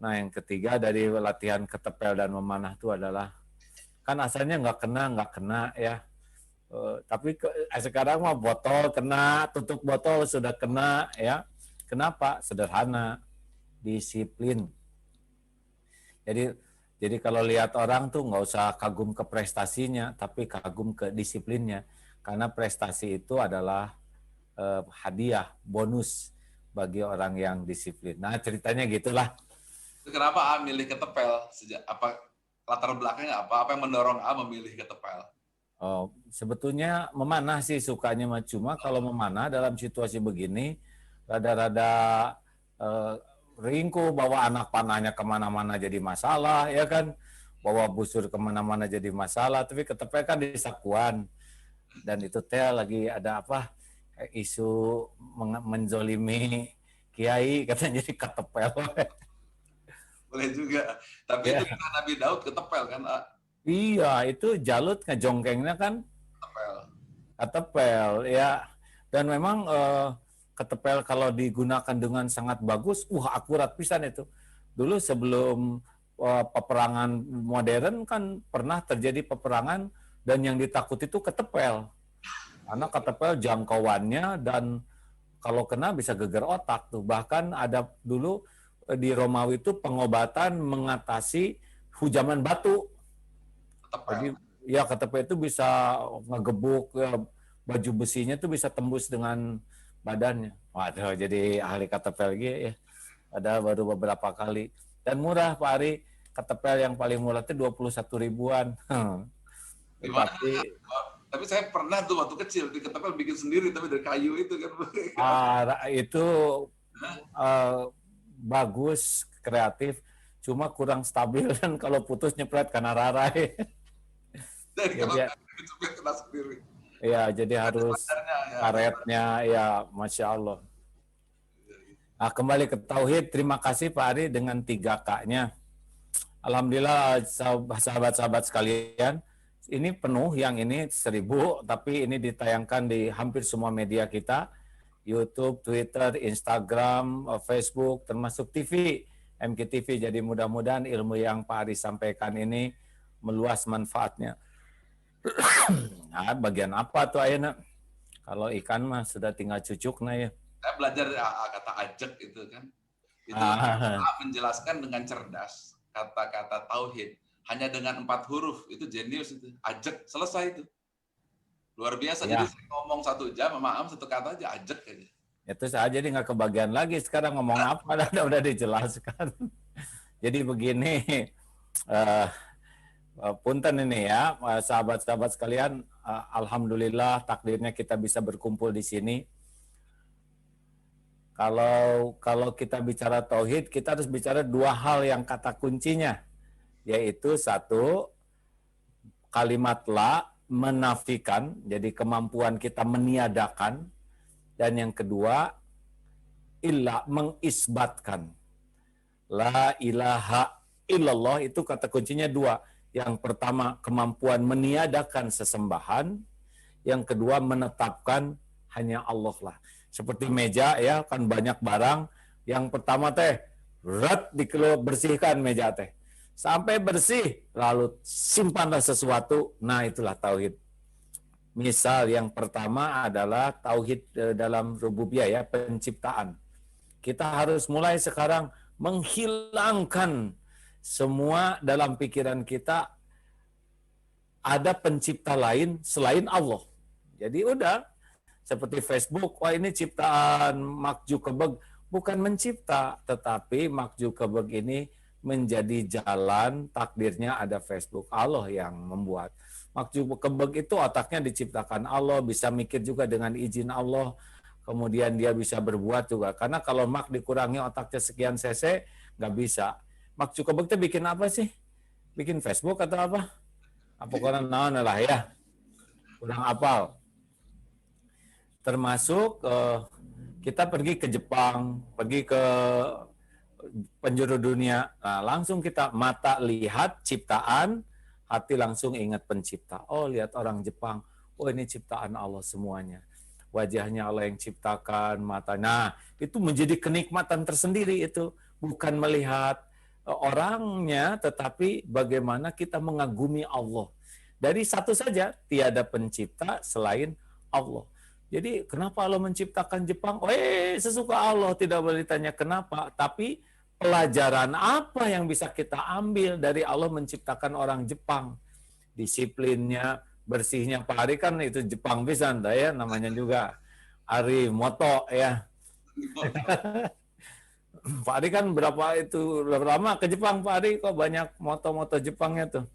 Nah yang ketiga dari latihan ketepel dan memanah itu adalah kan asalnya nggak kena ya. Tapi sekarang mah botol kena, tutup botol sudah kena ya. Kenapa? Sederhana, disiplin. Jadi kalau lihat orang tuh nggak usah kagum ke prestasinya, tapi kagum ke disiplinnya. Karena prestasi itu adalah hadiah, bonus bagi orang yang disiplin. Nah ceritanya gitulah. Kenapa milih ketepel? Apa latar belakangnya apa? Apa yang mendorong memilih ketepel? Oh, sebetulnya memanah sih sukanya, cuma kalau memanah dalam situasi begini rada-rada ringku, bawa anak panahnya kemana-mana jadi masalah, ya kan? Bawa busur kemana-mana jadi masalah, tapi ketepel kan di sakuan. Dan itu teh lagi ada apa? Isu menzolimi kiai, katanya jadi ketepel. Boleh juga. Tapi ya. Itu kan Nabi Daud ketepel kan? Iya, itu Jalut ngejongkengnya kan ketepel, ya. Dan memang ketepel kalau digunakan dengan sangat bagus, akurat pisan itu. Dulu sebelum peperangan modern kan pernah terjadi peperangan dan yang ditakuti itu ketepel. Karena ketepel jangkauannya dan kalau kena bisa geger otak tuh. Bahkan ada dulu di Romawi itu pengobatan mengatasi hujaman batu. Jadi ya ketepel itu bisa ngegebuk ya, baju besinya itu bisa tembus dengan badannya. Waduh, jadi ahli ketepel gitu ya. Ada baru beberapa kali. Dan murah Pak Ari, ketepel yang paling murah itu 21 ribuan. Tapi saya pernah tuh waktu kecil di ketepel bikin sendiri tapi dari kayu itu kan. Itu bagus, kreatif. cuma kurang stabil dan kalau putus nyepret karena rarai. Jadi kalau Jadi, itu kena sendiri. ya jadi harus Pacarnya, ya. karetnya, ya Masya Allah. Nah, kembali ke Tauhid, terima kasih Pak Ari dengan 3 K-nya. Alhamdulillah sahabat-sahabat sekalian, ini penuh, yang ini 1000, tapi ini ditayangkan di hampir semua media kita, YouTube, Twitter, Instagram, Facebook, termasuk TV, MKTV. Jadi mudah-mudahan ilmu yang Pak Ari sampaikan ini meluas manfaatnya. Nah, bagian apa tuh Ayana? Kalau ikan mah sudah tinggal cucuk nah ya. Saya belajar kata ajek itu kan. Itu menjelaskan dengan cerdas kata-kata tauhid hanya dengan 4 huruf. Itu jenius itu. Ajek, selesai itu. Luar biasa. Ya. Jadi saya ngomong 1 jam, maaf 1 kata aja ajek aja. Itu saya jadi nggak kebagian lagi sekarang ngomong apa, udah dijelaskan. Jadi begini, punten ini ya, sahabat-sahabat sekalian, alhamdulillah takdirnya kita bisa berkumpul di sini. Kalau kita bicara tauhid, kita harus bicara 2 hal yang kata kuncinya, yaitu 1, kalimat la, menafikan, jadi kemampuan kita meniadakan, dan yang kedua, illa, mengisbatkan. La ilaha illallah, itu kata kuncinya 2. Yang pertama, kemampuan meniadakan sesembahan. Yang kedua, menetapkan hanya Allah lah. Seperti meja ya, kan banyak barang. Yang pertama teh, bersihkan meja teh. Sampai bersih, lalu simpanlah sesuatu. Nah, itulah tauhid. Misal yang pertama adalah tauhid dalam rububiyah ya, penciptaan. Kita harus mulai sekarang menghilangkan semua dalam pikiran kita ada pencipta lain selain Allah. Jadi udah seperti Facebook, wah ini ciptaan Mark Zuckerberg, bukan mencipta, tetapi Mark Zuckerberg ini menjadi jalan, takdirnya ada Facebook, Allah yang membuat. Mark Zuckerberg itu otaknya diciptakan Allah, bisa mikir juga dengan izin Allah, kemudian dia bisa berbuat juga. Karena kalau Mark dikurangi otaknya sekian cc, nggak bisa. Mark Zuckerberg itu bikin apa sih? Bikin Facebook atau apa? Apa karena naon lah ya? Kurang apal. Termasuk kita pergi ke Jepang, pergi ke penjuru dunia, nah, langsung kita mata lihat ciptaan, hati langsung ingat pencipta. Oh, lihat orang Jepang, oh ini ciptaan Allah semuanya. Wajahnya Allah yang ciptakan, mata. Nah, itu menjadi kenikmatan tersendiri itu. Bukan melihat orangnya, tetapi bagaimana kita mengagumi Allah. Dari satu saja, tiada pencipta selain Allah. Jadi kenapa Allah menciptakan Jepang? Sesuka Allah, tidak boleh ditanya kenapa. Tapi pelajaran apa yang bisa kita ambil dari Allah menciptakan orang Jepang? Disiplinnya, bersihnya. Pak Ari kan itu Jepang pisan ya, namanya juga Ari Moto ya. Pak Ari kan berapa lama ke Jepang Pak Ari, kok banyak moto-moto Jepangnya tuh?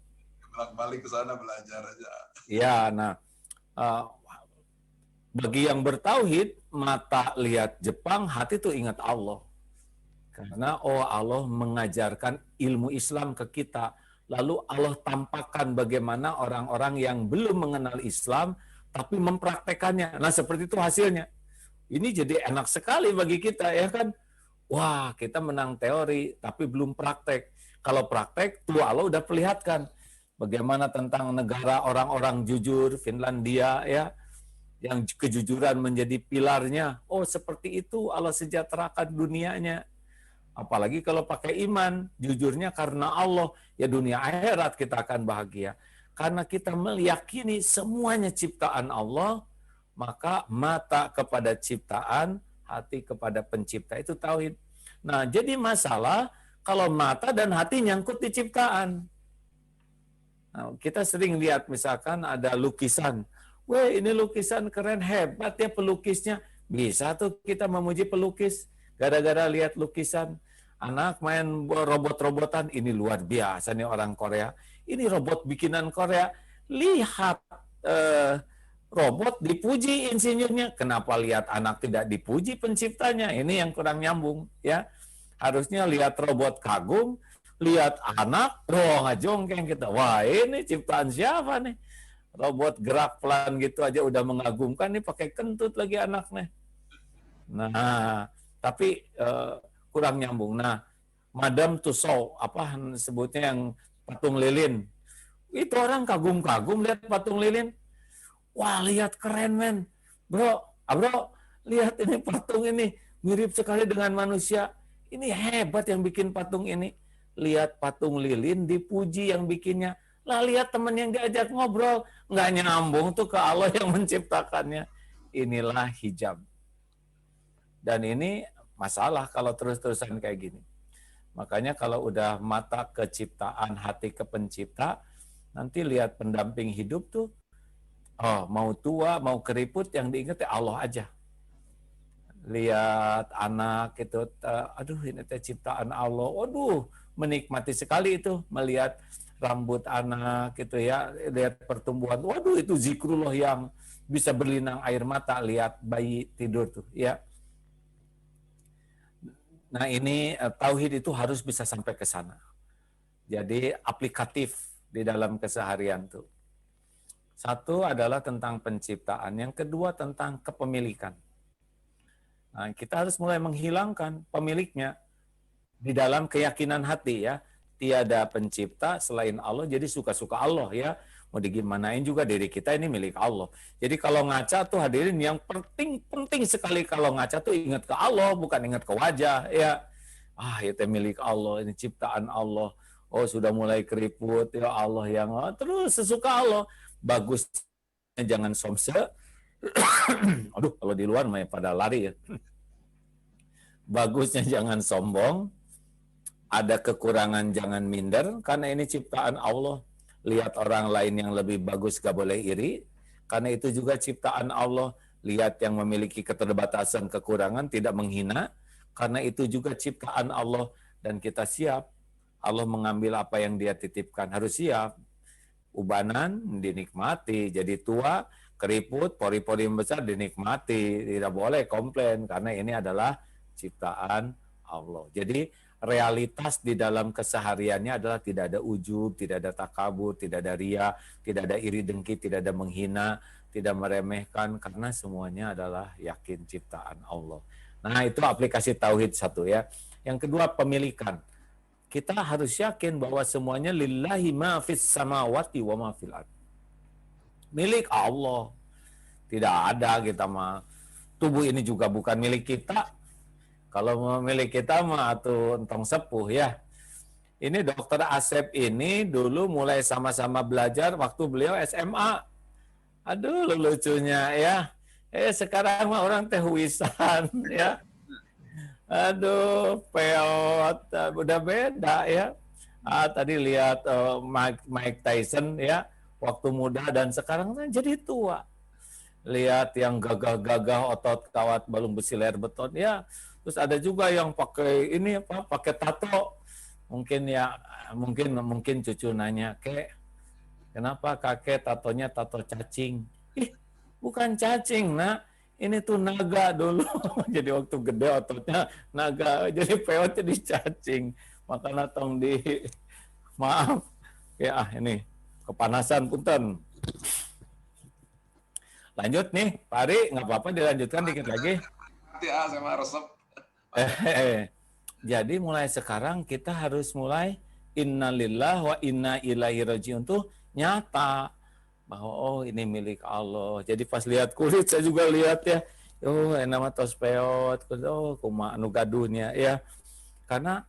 Balik ke sana belajar aja. Ya, nah bagi yang bertauhid, mata lihat Jepang, hati tuh ingat Allah. Karena Allah mengajarkan ilmu Islam ke kita. Lalu Allah tampakkan bagaimana orang-orang yang belum mengenal Islam, tapi mempraktekannya. Nah, seperti itu hasilnya. Ini jadi enak sekali bagi kita, ya kan? Wah, kita menang teori, tapi belum praktek. Kalau praktek, tuh Allah udah perlihatkan. Bagaimana tentang negara orang-orang jujur, Finlandia, ya, yang kejujuran menjadi pilarnya. Oh, seperti itu Allah sejahterakan dunianya. Apalagi kalau pakai iman, jujurnya karena Allah, ya dunia akhirat kita akan bahagia. Karena kita meyakini semuanya ciptaan Allah, maka mata kepada ciptaan, hati kepada pencipta, itu tauhid. Nah, jadi masalah kalau mata dan hati nyangkut di ciptaan. Nah, kita sering lihat misalkan ada lukisan, weh ini lukisan keren, hebat ya pelukisnya. Bisa tuh kita memuji pelukis gara-gara lihat lukisan. Anak main robot-robotan, ini luar biasa nih orang Korea. Ini robot bikinan Korea. Lihat robot dipuji insinyurnya. Kenapa lihat anak tidak dipuji penciptanya? Ini yang kurang nyambung ya. Harusnya lihat robot kagum, lihat anak, ngajongkeng kita. Wah, ini ciptaan siapa nih? Robot gerak pelan gitu aja udah mengagumkan, nih pakai kentut lagi anaknya. Nah, tapi kurang nyambung. Nah, Madame Tussauds, apa sebutnya yang patung lilin. Itu orang kagum-kagum lihat patung lilin. Wah, lihat keren men. Bro, lihat ini patung ini. Mirip sekali dengan manusia. Ini hebat yang bikin patung ini. Lihat patung lilin, dipuji yang bikinnya. Lah lihat teman yang diajak ngobrol. Nggak nyambung tuh ke Allah yang menciptakannya. Inilah hijab. Dan ini masalah kalau terus-terusan kayak gini. Makanya kalau udah mata ke ciptaan, hati ke pencipta, nanti lihat pendamping hidup tuh, mau tua, mau keriput, yang diingat ya Allah aja. Lihat anak itu, aduh ini teh ciptaan Allah, waduh menikmati sekali itu melihat rambut anak gitu ya, lihat pertumbuhan, waduh itu zikrullah yang bisa berlinang air mata, lihat bayi tidur tuh ya. Nah ini tauhid itu harus bisa sampai ke sana. Jadi aplikatif di dalam keseharian tuh. Satu adalah tentang penciptaan, yang kedua tentang kepemilikan. Nah, kita harus mulai menghilangkan pemiliknya di dalam keyakinan hati ya. Tiada pencipta selain Allah, jadi suka-suka Allah ya. Mau digimanain juga diri kita ini milik Allah. Jadi kalau ngaca tuh hadirin yang penting sekali kalau ngaca tuh ingat ke Allah, bukan ingat ke wajah ya. Itu milik Allah, ini ciptaan Allah. Oh sudah mulai keriput ya Allah yang terus sesuka Allah. Bagusnya jangan somse. Aduh kalau di luar mah pada lari ya. Bagusnya jangan sombong. Ada kekurangan jangan minder, karena ini ciptaan Allah. Lihat orang lain yang lebih bagus gak boleh iri, karena itu juga ciptaan Allah. Lihat yang memiliki keterbatasan, kekurangan, tidak menghina, karena itu juga ciptaan Allah. Dan kita siap, Allah mengambil apa yang dia titipkan, harus siap. Ubanan dinikmati, jadi tua, keriput, pori-pori besar dinikmati, tidak boleh komplain, karena ini adalah ciptaan Allah. Jadi realitas di dalam kesehariannya adalah tidak ada ujub, tidak ada takabur, tidak ada ria, tidak ada iri dengki, tidak ada menghina, tidak meremehkan, karena semuanya adalah yakin ciptaan Allah. Nah itu aplikasi tauhid satu ya. Yang kedua pemilikan. Kita harus yakin bahwa semuanya lillahi ma fis samawati wa ma fil ard. Milik Allah. Tidak ada kita mah. Tubuh ini juga bukan milik kita. Kalau milik kita mah tuh entong sepuh ya. Ini Dokter Asep ini dulu mulai sama-sama belajar waktu beliau SMA. Aduh lucunya ya. Sekarang mah orang teh wisan ya. Aduh peot, udah beda ya. Tadi lihat Mike Tyson ya, waktu muda dan sekarang kan jadi tua. Lihat yang gagah-gagah otot kawat balung besi leher beton ya. Terus ada juga yang pakai ini apa? Pakai tato. Mungkin ya, mungkin cucu nanya, "Kek, kenapa kakek tatonya tato cacing?" Ih, bukan cacing, Nak. Ini tuh naga dulu. Jadi waktu gede ototnya naga, jadi peot jadi cacing. Makanya tong di maaf. Ya, ini kepanasan punten. Lanjut nih, Pak Ari, nggak apa-apa dilanjutkan dikit lagi. Sama resep. Jadi mulai sekarang kita harus mulai innalillah wa inna ilaihi rajiun tuh nyata bahwa ini milik Allah. Jadi pas lihat kulit saya juga lihat ya, nama tos peot, kumaha anu gaduhnya ya. Karena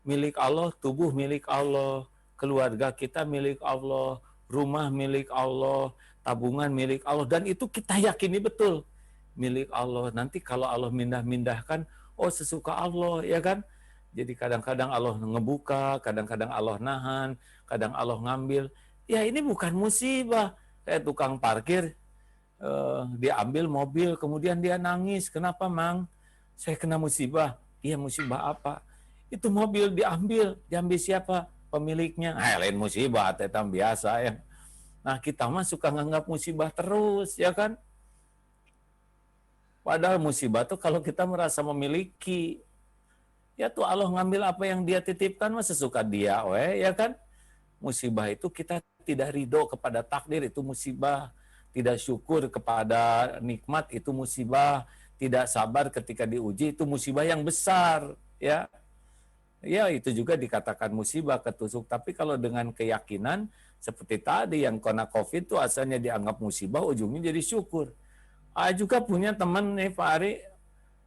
milik Allah, tubuh milik Allah, keluarga kita milik Allah, rumah milik Allah, tabungan milik Allah, dan itu kita yakini betul milik Allah. Nanti kalau Allah mindah-mindahkan, sesuka Allah, ya kan? Jadi kadang-kadang Allah ngebuka, kadang-kadang Allah nahan, kadang Allah ngambil. Ya ini bukan musibah. Kayak tukang parkir, dia ambil mobil, kemudian dia nangis. Kenapa, Mang? Saya kena musibah. Iya, musibah apa? Itu mobil diambil siapa? Pemiliknya. Lain musibah, tetam biasa ya. Nah kita mah suka nganggap musibah terus, ya kan? Padahal musibah tuh kalau kita merasa memiliki. Ya tuh Allah ngambil apa yang dia titipkan mah sesuka dia, ya kan? Musibah itu kita tidak ridho kepada takdir, itu musibah. Tidak syukur kepada nikmat, itu musibah. Tidak sabar ketika diuji, itu musibah yang besar, ya. Ya, itu juga dikatakan musibah, ketusuk. Tapi kalau dengan keyakinan, seperti tadi yang kena COVID itu asalnya dianggap musibah, ujungnya jadi syukur. Juga punya teman nih Pak Ari,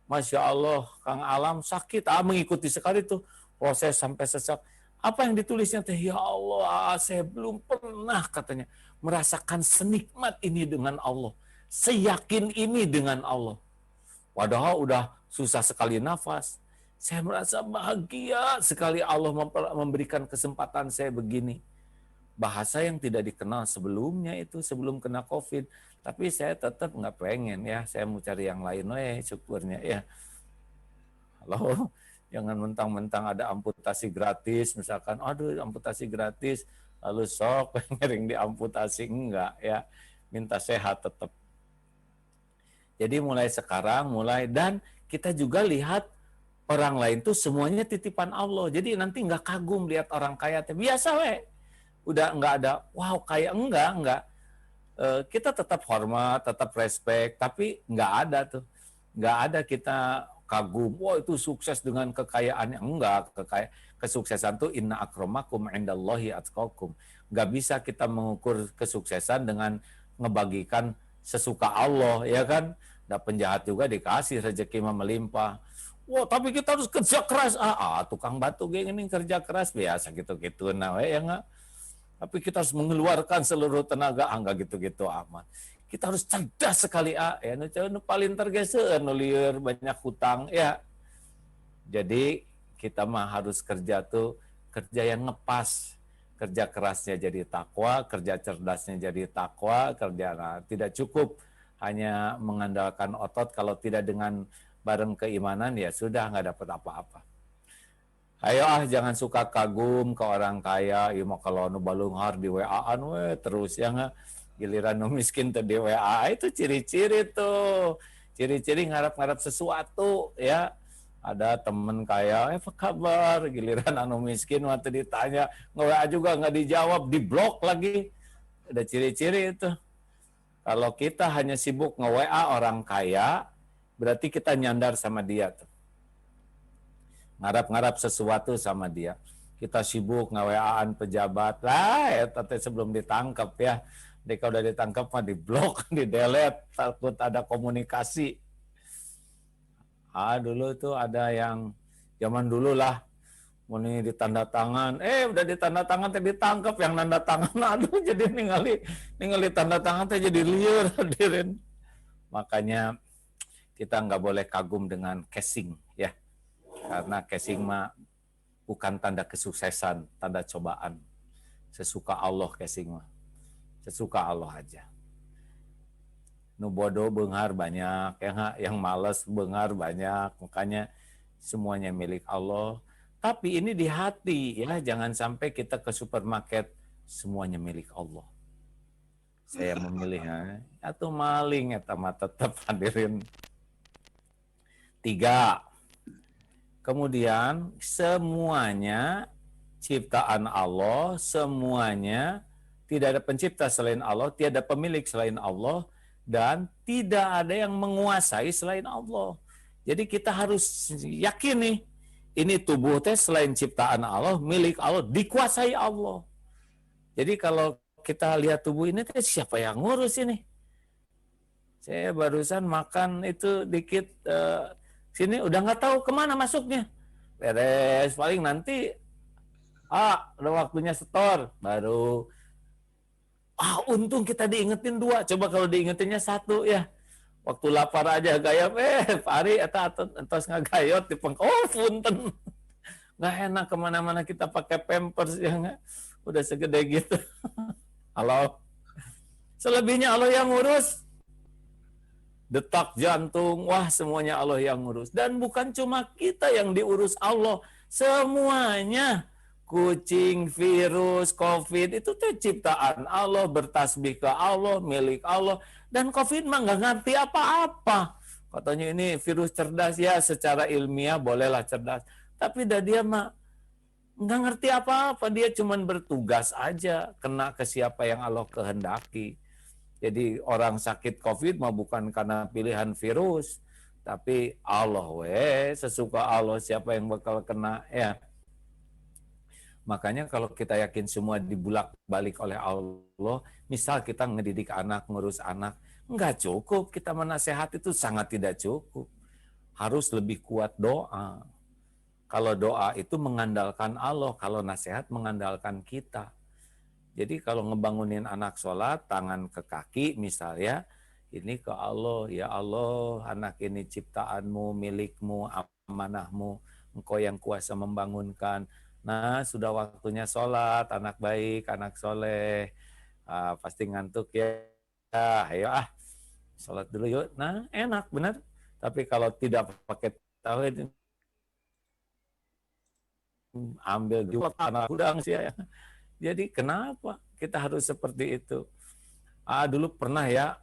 Masya Allah, Kang Alam sakit, mengikuti sekali tuh proses sampai sesak. Apa yang ditulisnya teh? Ya Allah, saya belum pernah katanya merasakan senikmat ini dengan Allah, seyakin ini dengan Allah. Padahal udah susah sekali nafas. Saya merasa bahagia sekali Allah memberikan kesempatan saya begini. Bahasa yang tidak dikenal sebelumnya itu, sebelum kena COVID. Tapi saya tetap nggak pengen ya, saya mau cari yang lain, syukurnya ya. Halo, jangan mentang-mentang ada amputasi gratis, misalkan, aduh amputasi gratis, lalu sok pengen diamputasi, enggak ya, minta sehat tetap. Jadi mulai sekarang, dan kita juga lihat orang lain tuh semuanya titipan Allah. Jadi nanti nggak kagum lihat orang kaya, biasa udah nggak ada, wow kaya, enggak. Kita tetap hormat, tetap respect, tapi nggak ada kita kagum, wah itu sukses dengan kekayaannya, enggak. Kesuksesan tuh inna akramakum indallahi atqakum. Nggak bisa kita mengukur kesuksesan dengan ngebagikan sesuka Allah, ya kan? Nah, penjahat juga dikasih rezeki melimpah. Wah, tapi kita harus kerja keras. Tukang batu geng ini kerja keras biasa gitu-gitu. Nah, ya enggak. Tapi kita harus mengeluarkan seluruh tenaga, enggak gitu-gitu aman. Kita harus cerdas sekali, ya nu paling tergeser, nulieur banyak hutang, ya. Jadi kita mah harus kerja tuh kerja yang ngepas. Kerja kerasnya jadi takwa, kerja cerdasnya jadi takwa, tidak cukup hanya mengandalkan otot, kalau tidak dengan bareng keimanan ya sudah nggak dapat apa-apa. Ayo jangan suka kagum ke orang kaya, ya mau kalau nu balunghar di WA-an terus ya nggak, giliran nu miskin tuh di WA, itu ciri-ciri tuh. Ciri-ciri ngarap-ngarap sesuatu ya. Ada temen kaya, apa kabar? Giliran anu miskin waktu ditanya, nge-WA juga nggak dijawab, diblok lagi. Ada ciri-ciri itu. Kalau kita hanya sibuk nge-WA orang kaya, berarti kita nyandar sama dia tuh. Ngarap-ngarap sesuatu sama dia. Kita sibuk nge-WA-an pejabat, tapi sebelum ditangkap ya. Jika udah ditangkap mah diblok, di-delete, takut ada komunikasi. Dulu tuh ada yang zaman dulu lah, ini ditanda tangan, udah ditanda tangan tadi ditangkap, yang nanda tangan, aduh jadi ningali tanda tangan teh jadi liur hadirin. Makanya kita nggak boleh kagum dengan casing ya, karena casing mah bukan tanda kesuksesan, tanda cobaan. Sesuka Allah casing mah, sesuka Allah aja. Nu bodoh beunghar banyak, yang malas beunghar banyak, makanya semuanya milik Allah. Tapi ini di hati ya, jangan sampai kita ke supermarket semuanya milik Allah. Saya memilih atau maling eta mah tetap hadirin. 3. Kemudian semuanya ciptaan Allah, semuanya tidak ada pencipta selain Allah, tiada pemilik selain Allah, dan tidak ada yang menguasai selain Allah. Jadi kita harus yakin nih, ini tubuh teh selain ciptaan Allah, milik Allah, dikuasai Allah. Jadi kalau kita lihat tubuh ini teh siapa yang ngurus ini? Saya barusan makan itu dikit sini udah nggak tahu kemana masuknya. Beres, paling nanti udah waktunya setor baru. Untung kita diingetin 2. Coba kalau diingetinnya 1 ya. Waktu lapar aja gayap, Pak Ari entos ngagayot di punten. Nggak enak kemana-mana kita pakai pampers ya nggak? Udah segede gitu. Halo. Selebihnya Allah yang ngurus. Detak jantung, semuanya Allah yang ngurus. Dan bukan cuma kita yang diurus Allah, semuanya. Kucing, virus, COVID, itu tuh ciptaan Allah, bertasbih ke Allah, milik Allah. Dan COVID mah nggak ngerti apa-apa. Katanya ini virus cerdas, ya secara ilmiah bolehlah cerdas. Tapi dah dia mah nggak ngerti apa-apa, dia cuman bertugas aja, kena ke siapa yang Allah kehendaki. Jadi orang sakit COVID mah bukan karena pilihan virus, tapi Allah sesuka Allah siapa yang bakal kena ya. Makanya kalau kita yakin semua dibulak-balik oleh Allah, misal kita ngedidik anak, ngurus anak, nggak cukup kita menasehati, itu sangat tidak cukup. Harus lebih kuat doa. Kalau doa itu mengandalkan Allah, kalau nasihat mengandalkan kita. Jadi kalau ngebangunin anak sholat, tangan ke kaki misalnya, ini ke Allah, ya Allah, anak ini ciptaanmu, milikmu, amanahmu, engkau yang kuasa membangunkan. Nah, sudah waktunya sholat, anak baik, anak soleh, pasti ngantuk ya, ayo sholat dulu yuk. Nah, enak, benar. Tapi kalau tidak pakai tauhid, ambil juga anak udang sih ya. Jadi kenapa kita harus seperti itu? Dulu pernah ya,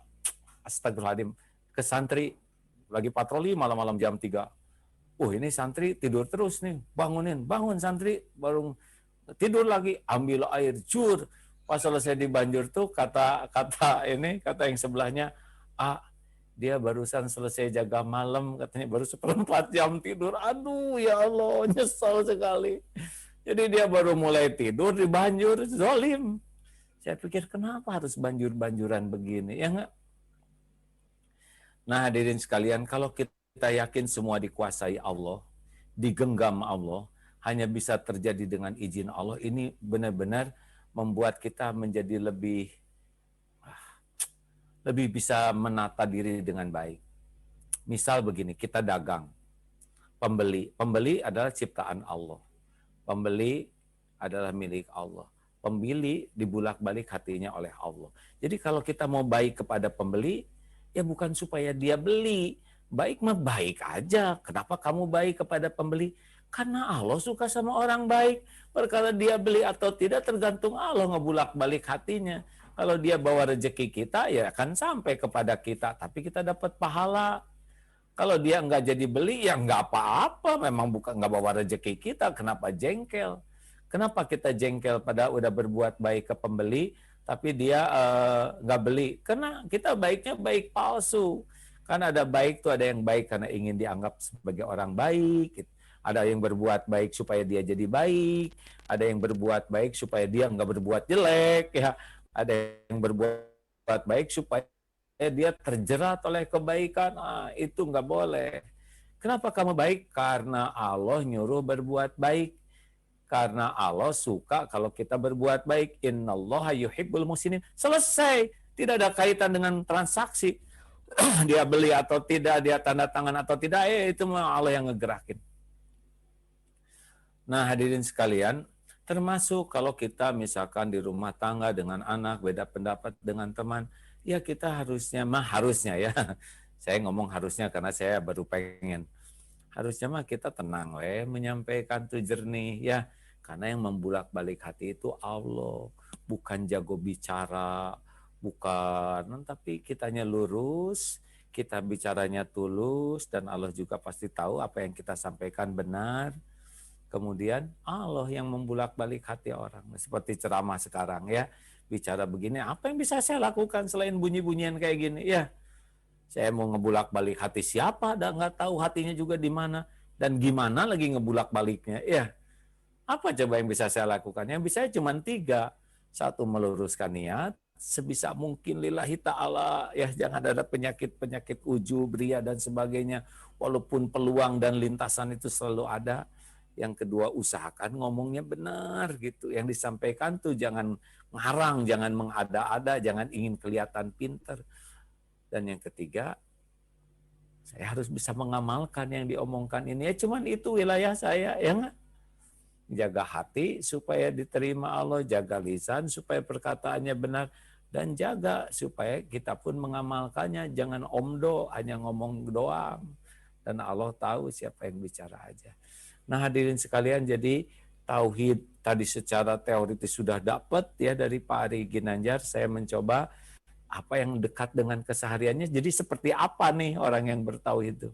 astagfirullahaladzim, ke santri, lagi patroli malam-malam jam 3. Ini santri tidur terus nih, bangun santri, baru tidur lagi, ambil air jur. Pas selesai dibanjur tuh, kata yang sebelahnya, dia barusan selesai jaga malam, katanya baru 1/4 jam tidur. Aduh ya Allah, nyesal sekali. Jadi dia baru mulai tidur di banjur, zolim. Saya pikir kenapa harus banjur-banjuran begini, ya enggak? Nah hadirin sekalian, kalau kita yakin semua dikuasai Allah, digenggam Allah, hanya bisa terjadi dengan izin Allah, ini benar-benar membuat kita menjadi lebih bisa menata diri dengan baik. Misal begini, kita dagang, pembeli adalah ciptaan Allah. Pembeli adalah milik Allah. Pembeli dibulak-balik hatinya oleh Allah. Jadi kalau kita mau baik kepada pembeli, ya bukan supaya dia beli. Baik mah baik aja. Kenapa kamu baik kepada pembeli? Karena Allah suka sama orang baik. Perkara dia beli atau tidak tergantung Allah ngebulak-balik hatinya. Kalau dia bawa rezeki kita, ya akan sampai kepada kita. Tapi kita dapat pahala. Kalau dia nggak jadi beli, ya nggak apa-apa. Memang bukan nggak bawa rezeki kita. Kenapa jengkel? Kenapa kita jengkel pada udah berbuat baik ke pembeli, tapi dia nggak beli? Karena kita baiknya baik palsu. Kan ada baik tuh, ada yang baik karena ingin dianggap sebagai orang baik. Ada yang berbuat baik supaya dia jadi baik. Ada yang berbuat baik supaya dia nggak berbuat jelek. Ya, ada yang berbuat baik supaya dia terjerat oleh kebaikan, itu nggak boleh. Kenapa kamu baik? Karena Allah nyuruh berbuat baik. Karena Allah suka kalau kita berbuat baik. Innallaha yuhibbul muhsinin. Selesai. Tidak ada kaitan dengan transaksi. Dia beli atau tidak, dia tanda tangan atau tidak, itu Allah yang ngegerakin. Nah hadirin sekalian, termasuk kalau kita misalkan di rumah tangga dengan anak, beda pendapat dengan teman, ya kita harusnya ya, saya ngomong harusnya karena saya baru pengen, harusnya kita tenang menyampaikan tuh jernih ya, karena yang membulak-balik hati itu Allah, bukan jago bicara, bukan, tapi kitanya lurus, kita bicaranya tulus, dan Allah juga pasti tahu apa yang kita sampaikan benar. Kemudian Allah yang membulak-balik hati orang, seperti ceramah sekarang ya. Bicara begini, apa yang bisa saya lakukan selain bunyi-bunyian kayak gini? Ya, saya mau ngebulak-balik hati siapa? Dan nggak tahu hatinya juga di mana. Dan gimana lagi ngebulak-baliknya? Ya, apa coba yang bisa saya lakukan? Yang bisa cuma 3. 1, meluruskan niat. Sebisa mungkin lillahi ta'ala. Ya, jangan ada penyakit-penyakit ujub, ria, dan sebagainya. Walaupun peluang dan lintasan itu selalu ada. Yang kedua, usahakan ngomongnya benar gitu. Yang disampaikan tuh jangan ngarang, jangan mengada-ada, jangan ingin kelihatan pinter. Dan yang ketiga, saya harus bisa mengamalkan yang diomongkan ini. Ya cuman itu wilayah saya, ya enggak? Jaga hati supaya diterima Allah, jaga lisan supaya perkataannya benar, dan jaga supaya kita pun mengamalkannya. Jangan omdo, hanya ngomong doang. Dan Allah tahu siapa yang bicara aja. Nah hadirin sekalian, jadi tauhid tadi secara teoritis sudah dapat ya dari Pak Ari Ginanjar. Saya mencoba apa yang dekat dengan kesehariannya. Jadi seperti apa nih orang yang bertauhid itu?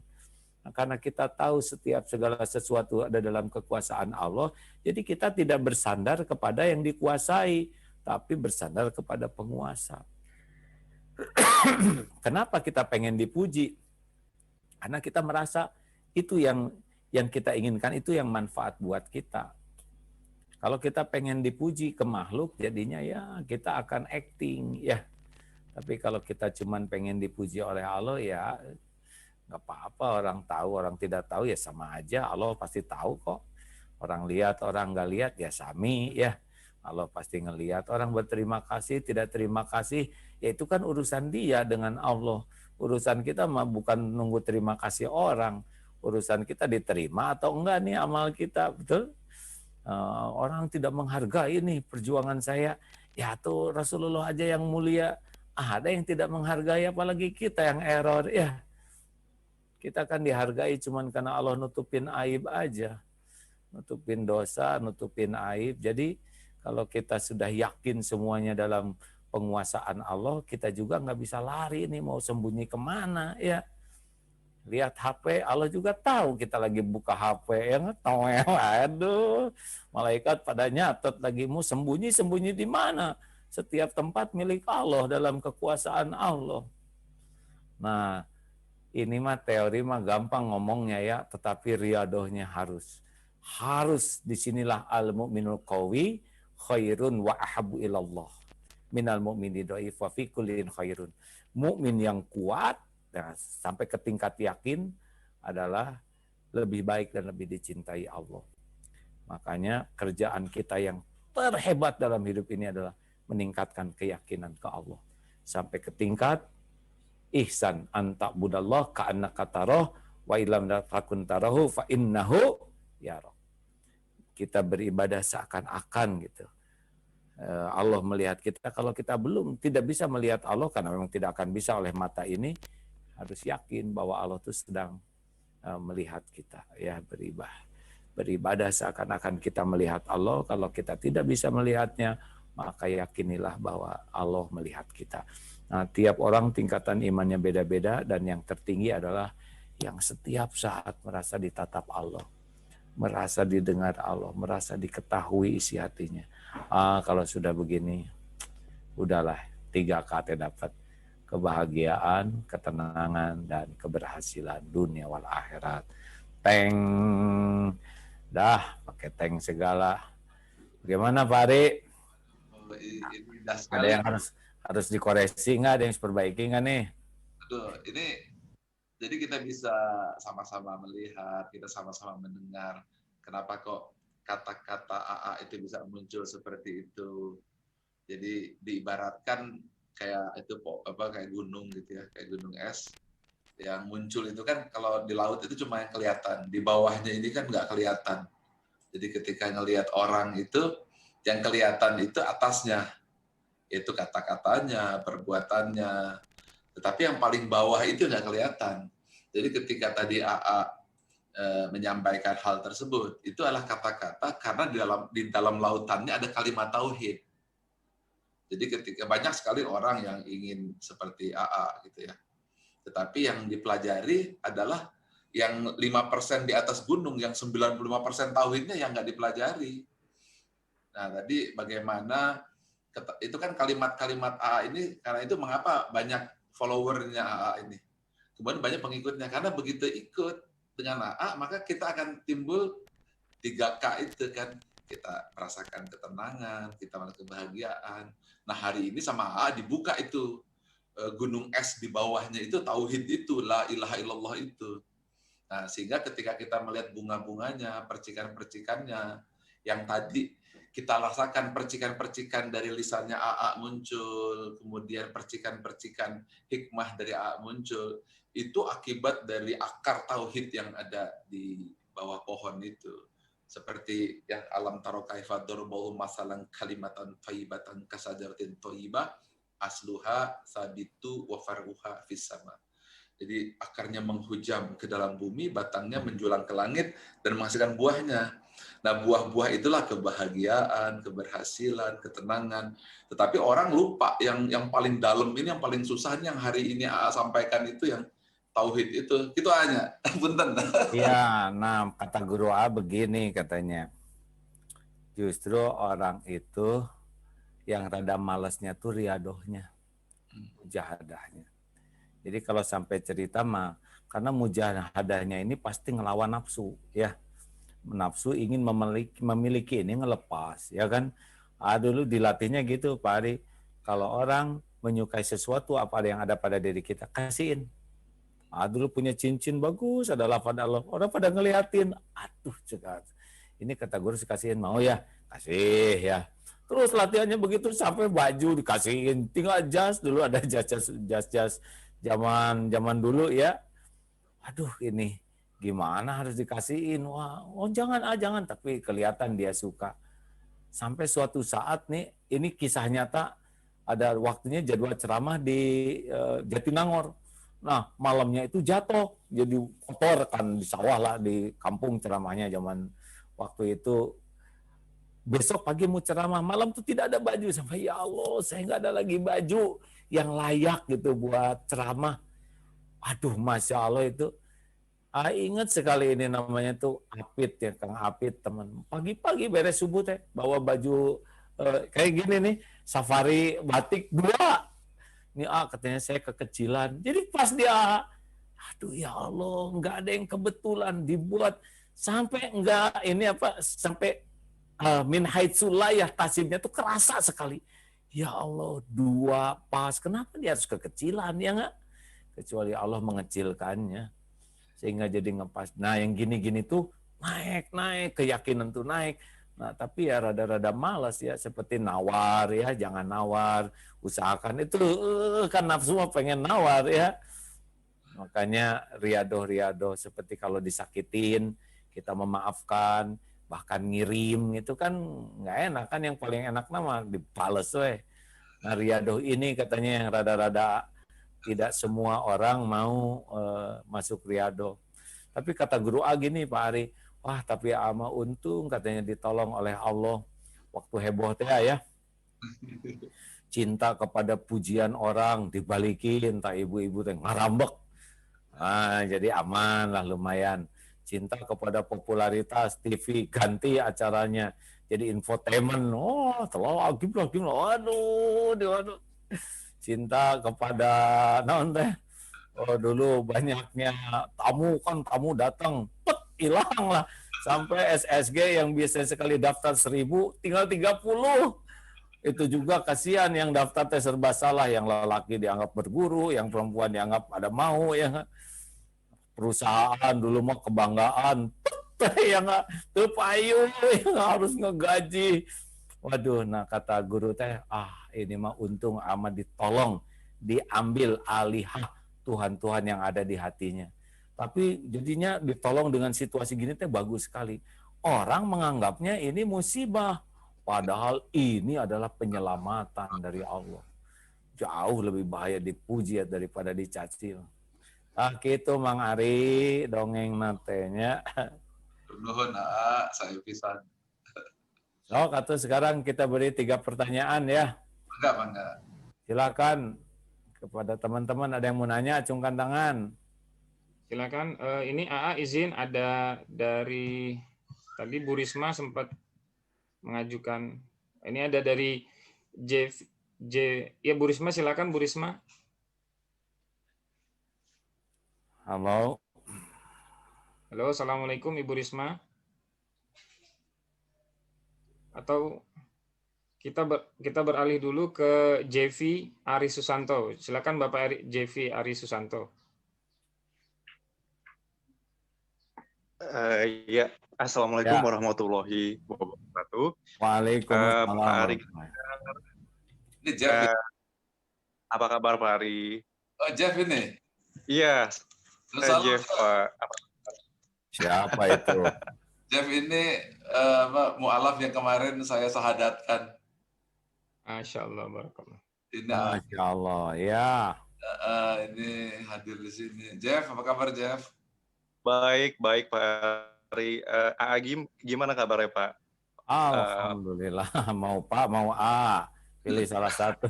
Karena kita tahu setiap segala sesuatu ada dalam kekuasaan Allah, jadi kita tidak bersandar kepada yang dikuasai, tapi bersandar kepada penguasa. Kenapa kita pengen dipuji? Karena kita merasa itu yang kita inginkan, itu yang manfaat buat kita. Kalau kita pengen dipuji ke makhluk, jadinya ya kita akan acting ya. Tapi kalau kita cuman pengen dipuji oleh Allah, ya nggak apa-apa, orang tahu, orang tidak tahu ya sama aja. Allah pasti tahu kok. Orang lihat, orang nggak lihat ya sami ya. Allah pasti ngelihat. Orang berterima kasih, tidak terima kasih, ya itu kan urusan dia dengan Allah. Urusan kita mah bukan nunggu terima kasih orang. Urusan kita diterima atau enggak nih amal kita, betul? Orang tidak menghargai nih perjuangan saya. Ya tuh Rasulullah aja yang mulia. Ada yang tidak menghargai, apalagi kita yang error. Ya, kita kan dihargai cuman karena Allah nutupin aib aja. Nutupin dosa, nutupin aib. Jadi kalau kita sudah yakin semuanya dalam penguasaan Allah, kita juga nggak bisa lari nih mau sembunyi kemana ya. Lihat HP, Allah juga tahu kita lagi buka HP, ya ngetowel, aduh, malaikat pada nyatet lagi, mau sembunyi di mana? Setiap tempat milik Allah dalam kekuasaan Allah. Nah, ini mah teori mah gampang ngomongnya ya, tetapi riadohnya harus disinilah al-mu'minul qawi khairun wa ahabu ilallah minal mu'mini dhaif wa fi kullin khairun. Mukmin yang kuat, nah, sampai ke tingkat yakin adalah lebih baik dan lebih dicintai Allah. Makanya kerjaan kita yang terhebat dalam hidup ini adalah meningkatkan keyakinan ke Allah. Sampai ke tingkat ihsan, anta budallah ka'annaka tarahu wa illam takun tarahu fa innahu yarah. Kita beribadah seakan-akan gitu. Allah melihat kita. Kalau kita tidak bisa melihat Allah, karena memang tidak akan bisa oleh mata ini, harus yakin bahwa Allah itu sedang melihat kita, ya, beribadah seakan-akan kita melihat Allah. Kalau kita tidak bisa melihatnya, maka yakinilah bahwa Allah melihat kita. Nah, tiap orang tingkatan imannya beda-beda, dan yang tertinggi adalah yang setiap saat merasa ditatap Allah, merasa didengar Allah, merasa diketahui isi hatinya. Kalau sudah begini, udahlah, 3 kata dapat. Kebahagiaan, ketenangan, dan keberhasilan dunia wal akhirat. Teng, dah pakai teng segala. Bagaimana Pak Ari? Ada yang harus dikoreksi nggak? Ada yang diperbaiki nggak nih? Aduh, ini jadi kita bisa sama-sama melihat, kita sama-sama mendengar. Kenapa kok kata-kata AA itu bisa muncul seperti itu? Jadi diibaratkan kayak itu kayak gunung gitu ya, kayak gunung es yang muncul itu kan, kalau di laut itu cuma yang kelihatan, di bawahnya ini kan nggak kelihatan. Jadi ketika ngelihat orang itu, yang kelihatan itu atasnya, itu kata-katanya, perbuatannya. Tetapi yang paling bawah itu nggak kelihatan. Jadi ketika tadi AA menyampaikan hal tersebut, itu adalah kata-kata karena di dalam lautannya ada kalimat tauhid. Jadi ketika banyak sekali orang yang ingin seperti AA gitu ya. Tetapi yang dipelajari adalah yang 5% di atas gunung, yang 95% tauhidnya yang nggak dipelajari. Nah, tadi bagaimana, itu kan kalimat-kalimat AA ini, karena itu mengapa banyak followernya AA ini. Kemudian banyak pengikutnya, karena begitu ikut dengan AA, maka kita akan timbul 3K itu kan. Kita merasakan ketenangan, kita merasakan kebahagiaan. Nah, hari ini sama AA dibuka itu gunung es di bawahnya itu tauhid itu, la ilaha illallah itu. Nah, sehingga ketika kita melihat bunga-bunganya, percikan-percikannya, yang tadi kita rasakan percikan-percikan dari lisannya AA muncul, kemudian percikan-percikan hikmah dari AA muncul, itu akibat dari akar tauhid yang ada di bawah pohon itu. Seperti yang alam taro kaifa darbahu masalan kalimatan thayyibatan kasajaratin thayyibah asluha sabitu wa far'uha fis sama. Jadi akarnya menghujam ke dalam bumi, batangnya menjulang ke langit dan menghasilkan buahnya. Nah, buah-buah itulah kebahagiaan, keberhasilan, ketenangan. Tetapi orang lupa yang paling dalam ini, yang paling susah, yang hari ini AA sampaikan itu yang tauhid itu hanya. Punten. Iya, nah kata guru A begini katanya. Justru orang itu yang rada malesnya tuh riadohnya, mujahadahnya. Jadi kalau sampai cerita mah, karena mujahadahnya ini pasti ngelawan nafsu, ya. Nafsu ingin memiliki ini ngelepas, ya kan? Dulu dilatihnya gitu, Pak Ari. Kalau orang menyukai sesuatu apa yang ada pada diri kita, kasihin. Dulu punya cincin bagus, adalah pada Allah. Orang pada ngeliatin, aduh cekat. Ini kata guru kasihin, mau ya? Kasih ya. Terus latihannya begitu sampai baju dikasihin. Tinggal jas, dulu ada jas zaman dulu ya. Aduh ini gimana harus dikasihin? Wah, oh jangan. Tapi kelihatan dia suka. Sampai suatu saat nih, ini kisah nyata, ada waktunya jadwal ceramah di Jatinangor. Nah, malamnya itu jatuh, jadi kotor kan di sawah lah, di kampung ceramahnya zaman waktu itu. Besok pagi mau ceramah, malam tuh tidak ada baju. Sampai ya Allah, saya nggak ada lagi baju yang layak gitu buat ceramah. Aduh, Masya Allah itu. Ingat sekali ini namanya tuh Apit ya, Kang Apit teman. Pagi-pagi beres subuh teh, bawa baju kayak gini nih, safari batik 2. Ini katanya saya kekecilan. Jadi pas dia, aduh ya Allah, nggak ada yang kebetulan dibuat sampai nggak ini apa sampai min haitsulayah tasibnya tuh kerasa sekali. Ya Allah, 2 pas. Kenapa dia harus kekecilan ya nggak? Kecuali Allah mengecilkannya sehingga jadi ngepas. Nah yang gini-gini tuh naik keyakinan tuh naik. Nah tapi ya rada-rada malas ya, seperti nawar ya, jangan nawar, usahakan itu kan nafsu mah pengen nawar ya. Makanya riadoh seperti kalau disakitin kita memaafkan, bahkan ngirim itu kan nggak enak kan, yang paling enak nama dipales weh. Nah riadoh ini katanya yang rada-rada tidak semua orang mau masuk riadoh. Tapi kata guru A gini Pak Ari, wah tapi ama untung katanya ditolong oleh Allah waktu heboh teh ya. Cinta kepada pujian orang dibalikin, tak ibu-ibu teh ngarambek. Jadi aman lah lumayan. Cinta kepada popularitas TV ganti acaranya jadi infotainment. Oh, terlalu lagi. Waduh. Cinta kepada naon teh. Oh, dulu banyaknya tamu datang, hilang lah. Sampai SSG yang biasanya sekali daftar 1.000 tinggal 30. Itu juga kasihan yang daftar teh serba salah, yang lelaki dianggap berguru, yang perempuan dianggap ada mau ya. Perusahaan dulu mah kebanggaan, yang terpayu yang harus ngegaji. Waduh, nah kata guru teh, ini mah untung amat ditolong, diambil alihah Tuhan yang ada di hatinya. Tapi jadinya ditolong dengan situasi gini teh bagus sekali. Orang menganggapnya ini musibah, padahal ini adalah penyelamatan dari Allah. Jauh lebih bahaya dipuji daripada dicaci. Gitu Mang Ari, dongeng natenya. Nuhun saya pisan. Atau sekarang kita beri 3 pertanyaan ya. Mangga. Silakan kepada teman-teman, ada yang mau nanya, acungkan tangan. Silakan. Ini AA izin, ada dari tadi Bu Risma sempat mengajukan. Ini ada dari ya Bu Risma, silakan Bu Risma. Halo. Assalamualaikum Ibu Risma. Atau kita beralih dulu ke JV Ari Susanto. Silakan Bapak JV Ari Susanto. Ya, Assalamualaikum warahmatullahi wabarakatuh. Waalaikumsalam. Pak Ari, Ini Jeff. apa kabar Pak Ari? Oh, Jeff ini. Iya, saya Jeff. Siapa itu? Jeff ini mu'alaf yang kemarin saya sahadatkan. Masya Allah, barakallah. Ini, Masya Allah, ya. Ini hadir di sini. Jeff, apa kabar Jeff? Baik Pak Ari. Agim, gimana kabarnya Pak? Alhamdulillah. Mau Pak, mau A. Pilih salah satu.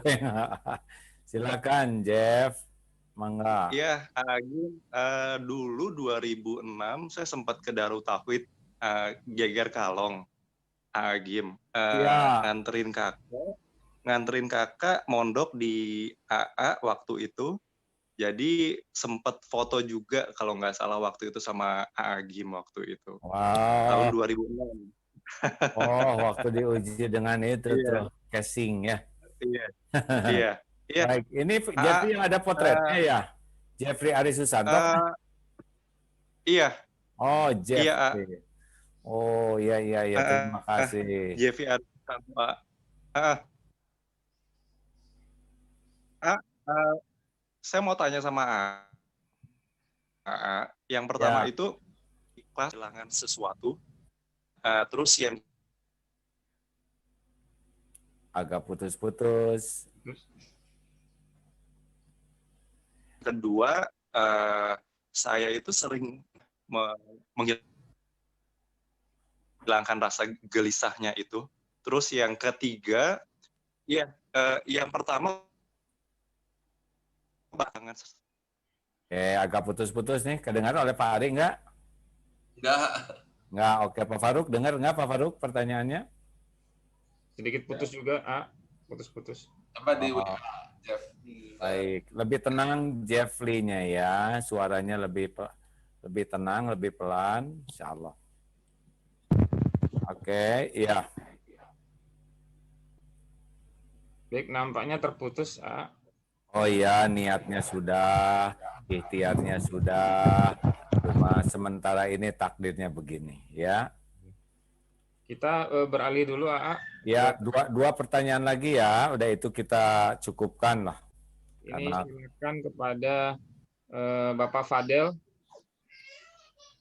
Silakan Jeff. Mangga. Iya, Agim, dulu 2006 saya sempat ke Darut Tauhid Geger Kalong, Agim, Iya, nganterin kakak mondok di AA waktu itu. Jadi sempat foto juga kalau nggak salah waktu itu sama Agim waktu itu. Tahun wow. 2006. Oh, waktu diuji dengan itu Iya, tuh casing ya. iya, iya, iya. Baik, ini AA, Jeffrey yang ada potretnya eh, ya? Jeffrey Ari Susanto kan? eh, iya, Oh, iya, Jeffrey. Oh, iya, iya, iya. Terima kasih. Jeffy Pak. Ah, ah, ah, saya mau tanya sama AA. Yang pertama Ya, itu pas kehilangan sesuatu, terus yang agak putus-putus. kedua, saya itu sering menghilangkan rasa gelisahnya itu. Terus yang ketiga, ya, yang pertama banget. Agak putus-putus nih. Kedengaran oleh Pak Ari nggak? Enggak. Nggak, oke. Pak Faruk, dengar nggak Pak Faruk pertanyaannya? Sedikit putus juga, putus-putus. Coba di Oh, WA, Jeff. baik. Lebih tenang Jeffrey-nya ya. Suaranya lebih tenang, lebih pelan. Insya Allah. Oke, iya. Baik, nampaknya terputus, Oh iya, niatnya sudah, ikhtiarnya sudah. Cuma sementara ini takdirnya begini, ya. Kita beralih dulu, Ya, dua pertanyaan lagi ya. Udah itu kita cukupkan lah. Ini Karena- silakan kepada Bapak Fadel.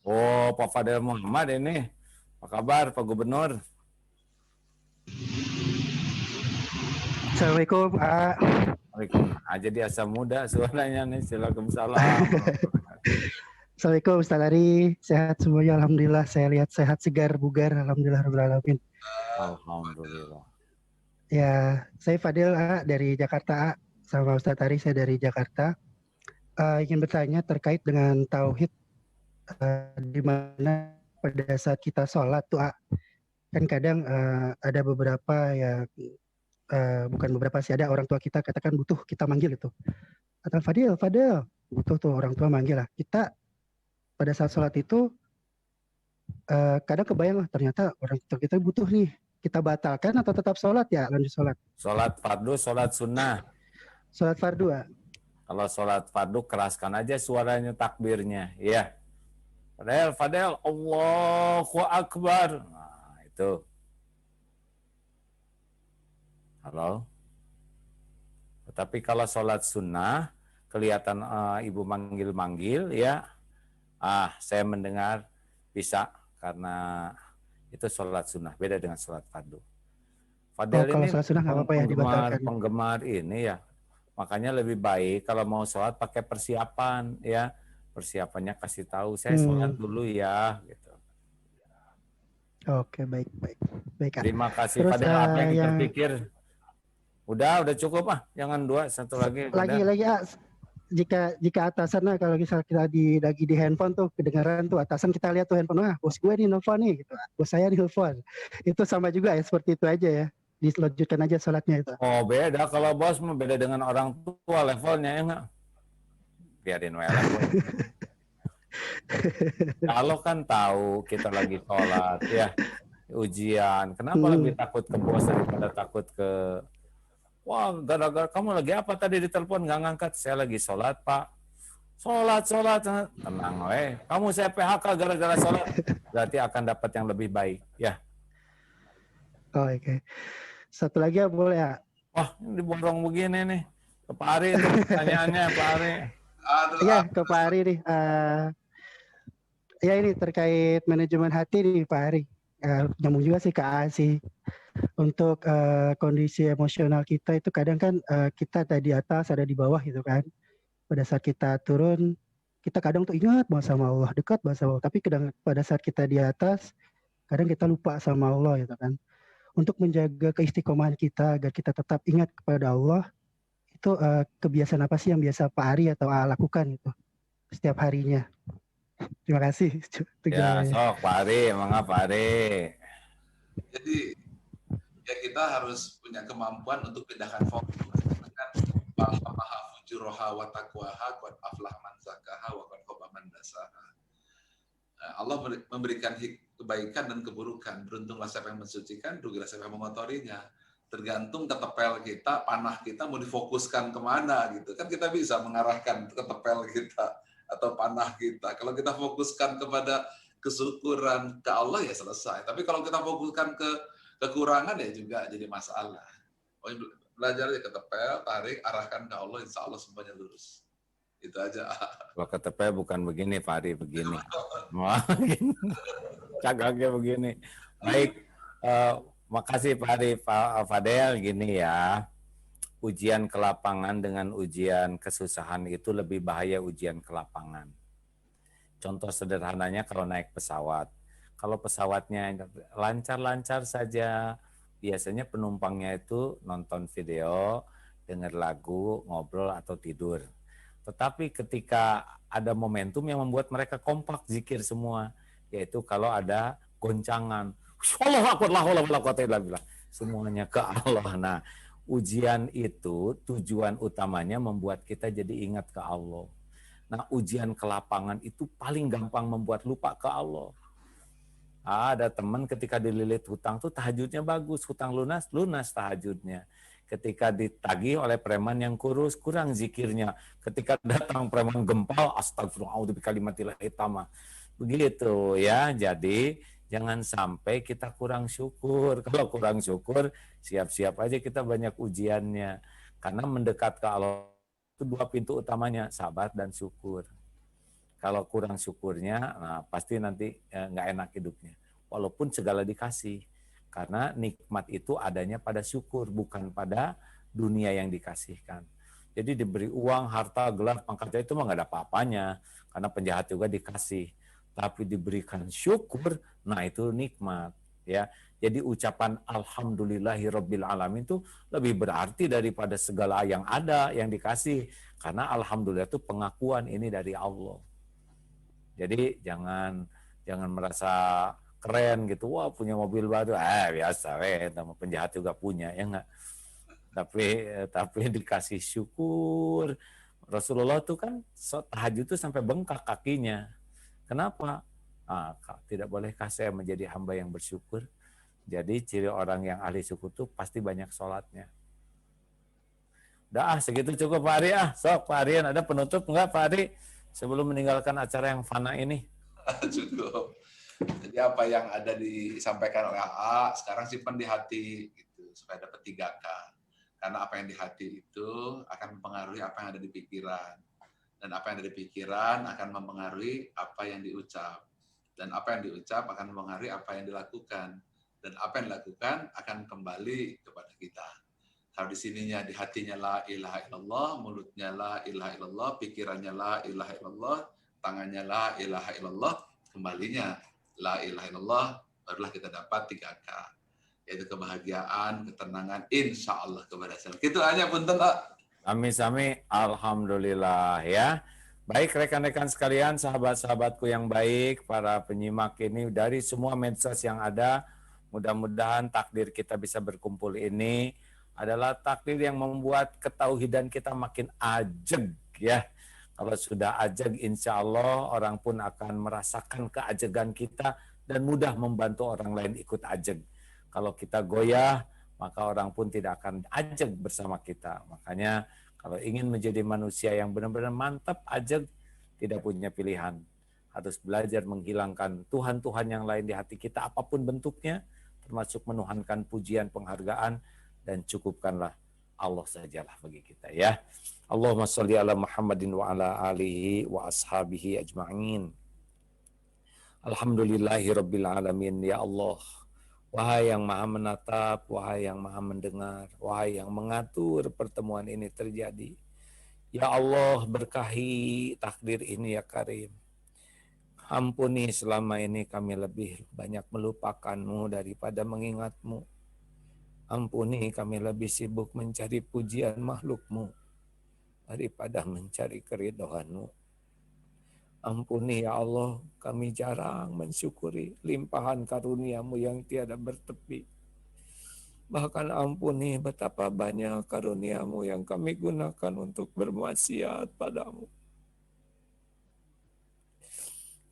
Oh, Pak Fadel Muhammad ini. Apa kabar, Pak Gubernur? Assalamualaikum. Waalaikumsalam. Jadi asam muda suaranya nih. Silakan salam. Assalamualaikum Ustaz Ari. Sehat semuanya, alhamdulillah. Saya lihat sehat, segar, bugar, alhamdulillah rabbil alamin. Alhamdulillah. Ya, saya Fadil dari Jakarta. Sama Ustaz Ari, saya dari Jakarta. Ingin bertanya terkait dengan tauhid, di mana pada saat kita sholat tuh kan kadang ada beberapa ya, bukan beberapa sih, ada orang tua kita katakan butuh kita manggil itu. Kata Fadil, butuh tuh orang tua manggil lah. Kita pada saat sholat itu kadang kebayang ternyata orang tua kita butuh nih. Kita batalkan atau tetap sholat ya, lanjut sholat. Sholat fardu, sholat sunnah. Sholat fardu. Kalau sholat fardu keraskan aja suaranya takbirnya, ya. Fadel, Allahu Akbar. Nah, itu. Halo. Tapi kalau sholat sunnah, kelihatan ibu manggil-manggil, ya. Saya mendengar bisa karena itu sholat sunnah, beda dengan sholat fardu. Fadel kalau ini sholat sunnah nggak apa-apa ya, dibatalkan. Penggemar ini ya. Makanya lebih baik kalau mau sholat pakai persiapan, ya. Persiapannya kasih tahu, saya sholat dulu ya, gitu. Oke, baik. Terima kasih. Terus, Fadel, apa yang kita pikir? Udah cukup jangan dua, satu lagi. Lagi jika atasan kalau misal kita lagi di handphone tuh kedengaran tuh atasan, kita lihat tuh handphone, bos gue nih nelfon nih, gitu. Bos saya nih nelfon. Itu sama juga ya, seperti itu aja ya. Dilanjutkan aja sholatnya itu. Oh, beda. Kalau bos beda dengan orang tua levelnya, ya enggak? Biarin level. Kalau kan tahu kita lagi sholat, ya, ujian. Kenapa lebih takut ke bos daripada takut ke... Wah, gara-gara kamu lagi apa tadi di telepon nggak ngangkat? Saya lagi sholat, Pak. Sholat. Tenang, kamu saya PHK gara-gara sholat. Berarti akan dapat yang lebih baik, ya. Oh, oke. Satu lagi ya, boleh ya? Wah, ini diborong begini nih. Ke Pak Ari itu pertanyaannya, Pak Ari. Iya, ke Pak Ari nih. Ya ini terkait manajemen hati nih Pak Ari. Nyambung juga sih ke A sih. Untuk kondisi emosional kita itu kadang kan kita ada di atas, ada di bawah gitu kan. Pada saat kita turun, kita kadang tuh ingat banget sama Allah, dekat banget sama Allah. Tapi kadang pada saat kita di atas, kadang kita lupa sama Allah gitu kan. Untuk menjaga keistiqomahan kita agar kita tetap ingat kepada Allah, itu kebiasaan apa sih yang biasa Pak Ari atau A lakukan itu setiap harinya? Terima kasih. Ya, sok Pak Ari, mangga Pak Ari. Jadi ya kita harus punya kemampuan untuk pindahkan fokus. Kan fujuraha wa taqwaha qad aflaha man zakaha wa qad khaba man dasaha. Allah memberikan kebaikan dan keburukan. Beruntunglah siapa yang mensucikan, rugilah siapa yang mengotorinya. Tergantung ketepel kita, panah kita mau difokuskan kemana gitu. Kan kita bisa mengarahkan ketepel kita atau panah kita. Kalau kita fokuskan kepada kesyukuran ke Allah ya selesai. Tapi kalau kita fokuskan ke kekurangan ya juga jadi masalah. Belajar ya ketepel, tarik, arahkan ke Allah, insya Allah semuanya lurus. Itu aja. Kalau ketepel bukan begini Pak Ari, begini. Cagaknya begini. Baik, makasih Pak Ari, Pak Fadel, gini ya. Ujian ke lapangan dengan ujian kesusahan itu lebih bahaya ujian ke lapangan. Contoh sederhananya kalau naik pesawat. Kalau pesawatnya lancar-lancar saja, biasanya penumpangnya itu nonton video, dengar lagu, ngobrol atau tidur. Tetapi ketika ada momentum yang membuat mereka kompak zikir semua, yaitu kalau ada goncangan, semuanya ke Allah. Nah, ujian itu tujuan utamanya membuat kita jadi ingat ke Allah. Nah, ujian ke lapangan itu paling gampang membuat lupa ke Allah. Ada teman ketika dililit hutang tuh tahajudnya bagus, hutang lunas tahajudnya. Ketika ditagih oleh preman yang kurus, kurang zikirnya. Ketika datang preman gempal, astagfirullah bikalimatil hitamah. Begitu ya. Jadi jangan sampai kita kurang syukur. Kalau kurang syukur, siap-siap aja kita banyak ujiannya. Karena mendekat ke Allah itu dua pintu utamanya, sabar dan syukur. Kalau kurang syukurnya, nah pasti nanti nggak enak hidupnya. Walaupun segala dikasih. Karena nikmat itu adanya pada syukur, bukan pada dunia yang dikasihkan. Jadi diberi uang, harta, gelar, pangkat itu mah nggak ada apa-apanya. Karena penjahat juga dikasih. Tapi diberikan syukur, nah itu nikmat. Ya, jadi ucapan alhamdulillahirabbil alamin itu lebih berarti daripada segala yang ada, yang dikasih. Karena alhamdulillah itu pengakuan ini dari Allah. Jadi jangan merasa keren gitu, wah punya mobil baru, biasa, sama penjahat juga punya, ya enggak. Tapi dikasih syukur. Rasulullah tuh kan tahajud tuh sampai bengkak kakinya. Kenapa? Tidak bolehkah saya menjadi hamba yang bersyukur? Jadi ciri orang yang ahli syukur tuh pasti banyak sholatnya. Udah segitu cukup Pak Ari Sok Pak Arian, ada penutup enggak Pak Ari sebelum meninggalkan acara yang fana ini? Cukup. Jadi apa yang ada disampaikan oleh AA sekarang simpan di hati gitu supaya dapat 3K. Karena apa yang di hati itu akan mempengaruhi apa yang ada di pikiran. Dan apa yang ada di pikiran akan mempengaruhi apa yang diucap. Dan apa yang diucap akan mempengaruhi apa yang dilakukan. Dan apa yang dilakukan akan kembali kepada kita. Kalau di sininya di hatinya la ilaha illallah, mulutnya la ilaha illallah, pikirannya la ilaha illallah, tangannya la ilaha illallah, kembalinya la ilaha illallah, barulah kita dapat 3K. Yaitu kebahagiaan, ketenangan, insya Allah keberhasilan. Itu hanya punten, Pak. Sami-sami, alhamdulillah ya. Baik rekan-rekan sekalian, sahabat-sahabatku yang baik, para penyimak ini dari semua medsos yang ada, mudah-mudahan takdir kita bisa berkumpul ini adalah takdir yang membuat ketauhidan kita makin ajeg ya. Kalau sudah ajeg, insya Allah orang pun akan merasakan keajegan kita dan mudah membantu orang lain ikut ajeg. Kalau kita goyah, maka orang pun tidak akan ajeg bersama kita. Makanya kalau ingin menjadi manusia yang benar-benar mantap, ajeg, tidak punya pilihan. Harus belajar menghilangkan Tuhan-Tuhan yang lain di hati kita, apapun bentuknya, termasuk menuhankan pujian, penghargaan, dan cukupkanlah Allah sajalah bagi kita ya. Allahumma sholli ala Muhammadin wa ala alihi wa ashabihi ajma'in. Alhamdulillahi rabbil alamin ya Allah. Wahai yang maha menatap, wahai yang maha mendengar, wahai yang mengatur pertemuan ini terjadi. Ya Allah, berkahi takdir ini ya Karim. Ampuni selama ini kami lebih banyak melupakanmu daripada mengingatmu. Ampuni kami lebih sibuk mencari pujian makhlukmu daripada mencari keridhaan-Mu. Ampuni ya Allah, kami jarang mensyukuri limpahan karunia-Mu yang tiada bertepi. Bahkan ampuni betapa banyak karunia-Mu yang kami gunakan untuk bermaksiat padamu.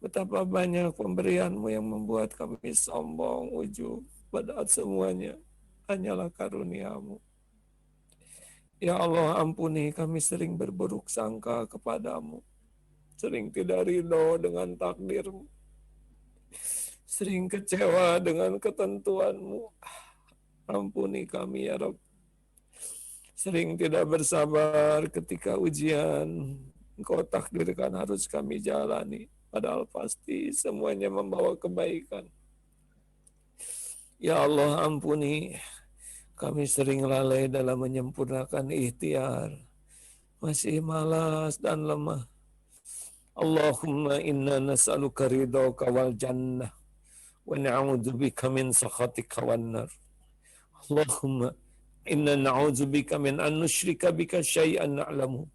Betapa banyak pemberian-Mu yang membuat kami sombong, ujub, padahal semuanya hanyalah karunia-Mu. Ya Allah, ampuni kami sering berburuk sangka kepadamu. Sering tidak ridho dengan takdir-Mu. Sering kecewa dengan ketentuan-Mu. Ampuni kami ya Rabb. Sering tidak bersabar ketika ujian Engkau takdirkan harus kami jalani. Padahal pasti semuanya membawa kebaikan. Ya Allah, ampuni. Kami sering lalai dalam menyempurnakan ikhtiar. Masih malas dan lemah. Allahumma inna nas'aluka ridhaka wal jannah wa na'udzubika min sakhatika wan nar. Allahumma inna na'udzubika min an nusyrika bika syai'an na'lamu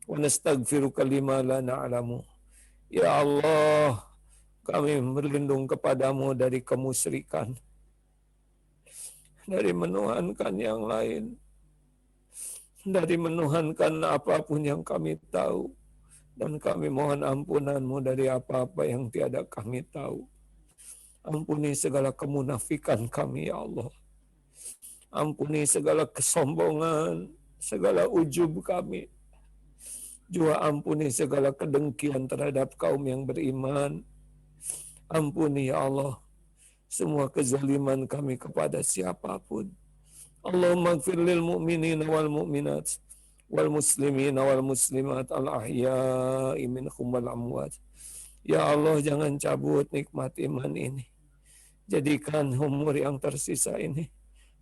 wa nastaghfiruka lima la na'lamu. Ya Allah, kami berlindung kepadamu dari kemusyrikan, dari menuhankan yang lain, dari menuhankan apapun yang kami tahu. Dan kami mohon ampunan-Mu dari apa-apa yang tiada kami tahu. Ampuni segala kemunafikan kami, ya Allah. Ampuni segala kesombongan, segala ujub kami. Juga ampuni segala kedengkian terhadap kaum yang beriman. Ampuni, ya Allah, semua kezaliman kami kepada siapapun. Allahumma ighfir lil mu'minina wal mu'minat wal muslimina wal muslimat al ahya'i minhum wal amwat. Ya Allah, jangan cabut nikmat iman ini. Jadikan umur yang tersisa ini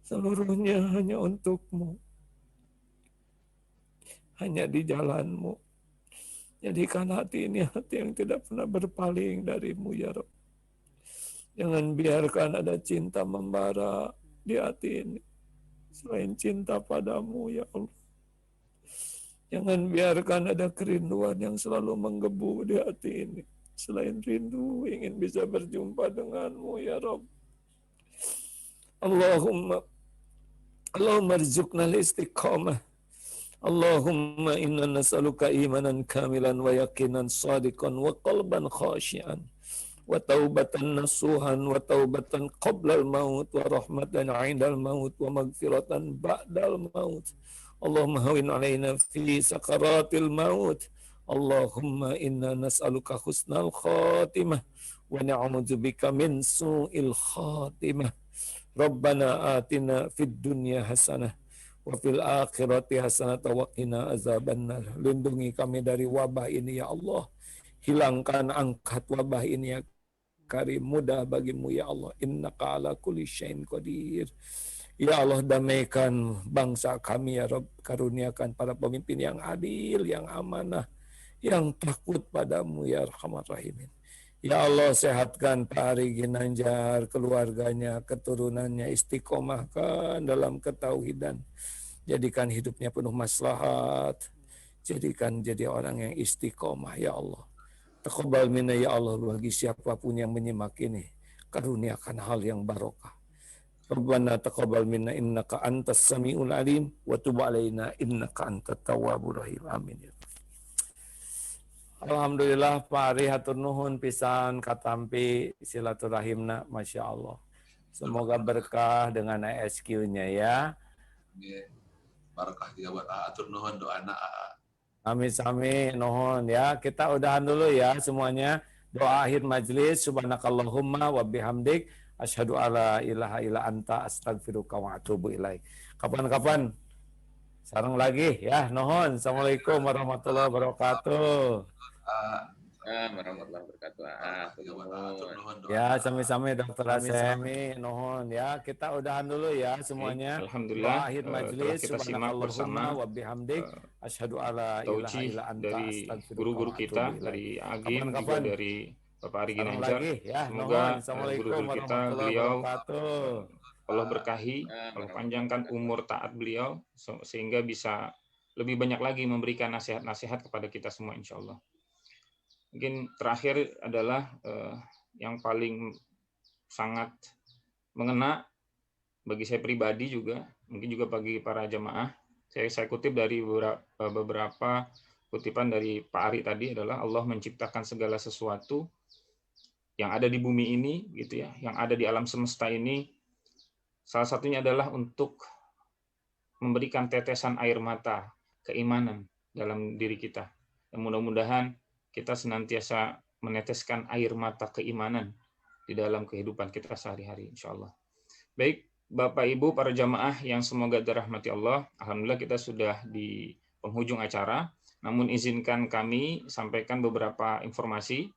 seluruhnya hanya untuk-Mu. Hanya di jalan-Mu. Jadikan hati ini hati yang tidak pernah berpaling dari-Mu ya Rabb. Jangan biarkan ada cinta membara di hati ini selain cinta padamu ya Allah. Jangan biarkan ada kerinduan yang selalu menggebu di hati ini selain rindu ingin bisa berjumpa denganmu ya Rabb. Allahumma rzuqna al-istiqamah. Allahumma inna nas'aluka imanan kamilan wa yaqinan sadiqan wa qalban khashian wa taubatan nasuhan wa taubatan qabla al-maut wa rahmatan 'inda al-maut wa maghfiratan ba'da al-maut. Allahumma hawin alaina fi sakaratil maut. Allahumma inna nas'aluka husnal khatimah wa na'udzubika min su'il khatimah. Rabbana atina fid dunya hasanah wa fil akhirati hasanah wa qina azabannar. Lindungi kami dari wabah ini ya Allah. Hilangkan, angkat wabah ini ya Karim, mudah bagimu ya Allah. Innaka ala kulli syai'in qadir. Ya Allah, damaikan bangsa kami ya Rabb. Karuniakan para pemimpin yang adil, yang amanah, yang takut padamu ya Arhamar Rahimin. Ya Allah, sehatkan Pak Ari Ginanjar, keluarganya, keturunannya, istiqomahkan dalam ketauhidan. Jadikan hidupnya penuh maslahat. Jadikan jadi orang yang istiqomah ya Allah. Taqabbal minna ya Allah, bagi siapapun yang menyimak ini. Karuniakan hal yang barokah. Rabbana taqabbal minna innaka antas samiul alim wa tub alaina innaka antat tawwabur rahim. Amin. Alhamdulillah Pak Ari hatur nuhun pisan katampi silaturahimna, Masya Allah. Semoga berkah dengan ASQ-nya ya. Barakah juga buat hatur nuhun doana. Amin nuhun ya. Kita udahan dulu ya semuanya. Doa akhir majlis, subhanakallahumma wa bihamdik asyhadu alla ilaha illa anta astaghfiruka wa atubu ilaik. Kapan-kapan sareng lagi ya. Nuhun. Assalamualaikum warahmatullahi wabarakatuh. Warahmatullahi wabarakatuh. Ya, sami-sami Dr. Asemi, nuhun ya. Kita udahan dulu ya semuanya. Alhamdulillah, akhir majlis, kita simak bersama wa bihamdik asyhadu alla ilaha illa anta dari astaghfiruka guru-guru wa kita, atubu ilaik. dari Agim, juga Kapan-kapan dari Bapak Ari sareng Ginanjar. lagi ya. Semoga Nuhun. Assalamualaikum guru-guru kita, warahmatullahi beliau wabarakatuh. Allah berkahi, Allah panjangkan umur taat beliau sehingga bisa lebih banyak lagi memberikan nasihat-nasihat kepada kita semua insya Allah. Mungkin terakhir adalah yang paling sangat mengena bagi saya pribadi juga, mungkin juga bagi para jamaah. Saya kutip dari beberapa kutipan dari Pak Ari tadi adalah Allah menciptakan segala sesuatu yang ada di bumi ini, gitu ya, yang ada di alam semesta ini. Salah satunya adalah untuk memberikan tetesan air mata keimanan dalam diri kita. Dan mudah-mudahan kita senantiasa meneteskan air mata keimanan di dalam kehidupan kita sehari-hari, insya Allah. Baik, Bapak Ibu, para jamaah yang semoga dirahmati Allah, alhamdulillah kita sudah di penghujung acara. Namun izinkan kami sampaikan beberapa informasi.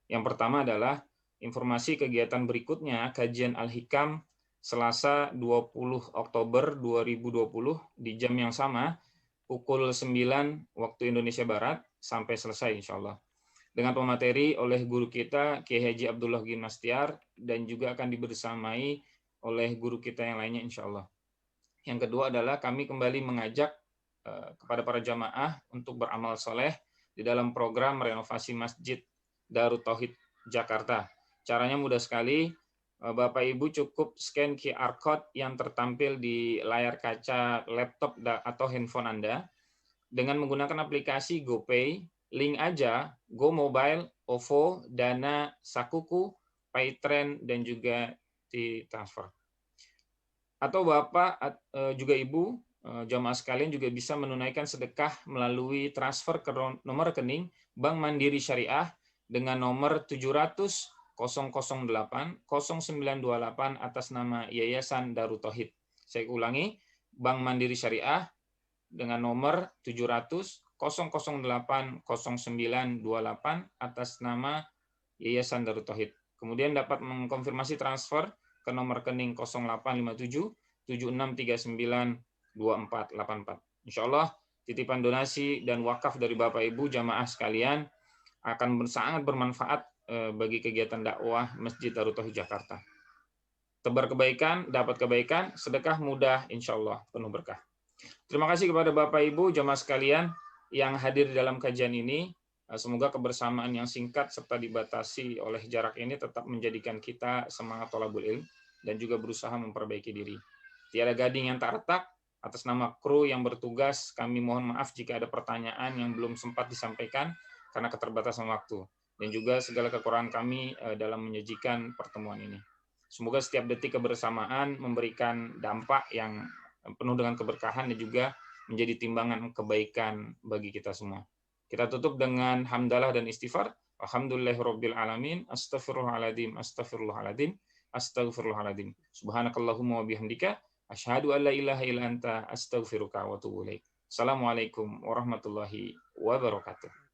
Yang pertama adalah informasi kegiatan berikutnya, kajian Al-Hikam Selasa 20 Oktober 2020 di jam yang sama, pukul 9 waktu Indonesia Barat, sampai selesai insya Allah. Dengan pemateri oleh guru kita, Kiai Haji Abdullah Ginastiar, dan juga akan dibersamai oleh guru kita yang lainnya insya Allah. Yang kedua adalah kami kembali mengajak kepada para jamaah untuk beramal soleh di dalam program renovasi Masjid Darut Tauhid Jakarta. Caranya mudah sekali, Bapak Ibu cukup scan QR code yang tertampil di layar kaca laptop atau handphone Anda dengan menggunakan aplikasi GoPay, link aja GoMobile, OVO, Dana, Sakuku, Paytrend, dan juga di transfer. Atau Bapak juga Ibu, jamaah sekalian juga bisa menunaikan sedekah melalui transfer ke nomor rekening Bank Mandiri Syariah dengan nomor 700 008 0928 atas nama Yayasan Darut Tauhid. Saya ulangi, Bank Mandiri Syariah dengan nomor 700 008 0928 atas nama Yayasan Darut Tauhid. Kemudian dapat mengkonfirmasi transfer ke nomor rekening 0857 7639 2484. Insya Allah titipan donasi dan wakaf dari Bapak Ibu jamaah sekalian akan sangat bermanfaat bagi kegiatan dakwah Masjid Darut Tauhid Jakarta. Tebar kebaikan, dapat kebaikan, sedekah mudah, insya Allah penuh berkah. Terima kasih kepada Bapak Ibu jamaah sekalian yang hadir di dalam kajian ini. Semoga kebersamaan yang singkat serta dibatasi oleh jarak ini tetap menjadikan kita semangat thalabul ilm dan juga berusaha memperbaiki diri. Tiada gading yang tak retak. Atas nama kru yang bertugas, kami mohon maaf jika ada pertanyaan yang belum sempat disampaikan karena keterbatasan waktu. Dan juga segala kekurangan kami dalam menyajikan pertemuan ini. Semoga setiap detik kebersamaan memberikan dampak yang penuh dengan keberkahan dan juga menjadi timbangan kebaikan bagi kita semua. Kita tutup dengan hamdalah dan istighfar. Alhamdulillahirabbil alamin. Astaghfirullahaladzim. Astaghfirullahaladzim. Astaghfirullahaladzim. Subhanakallahumma wa bihamdika asyhadu an la ilaha illa anta astaghfiruka wa atubu ilaik. Assalamualaikum warahmatullahi wabarakatuh.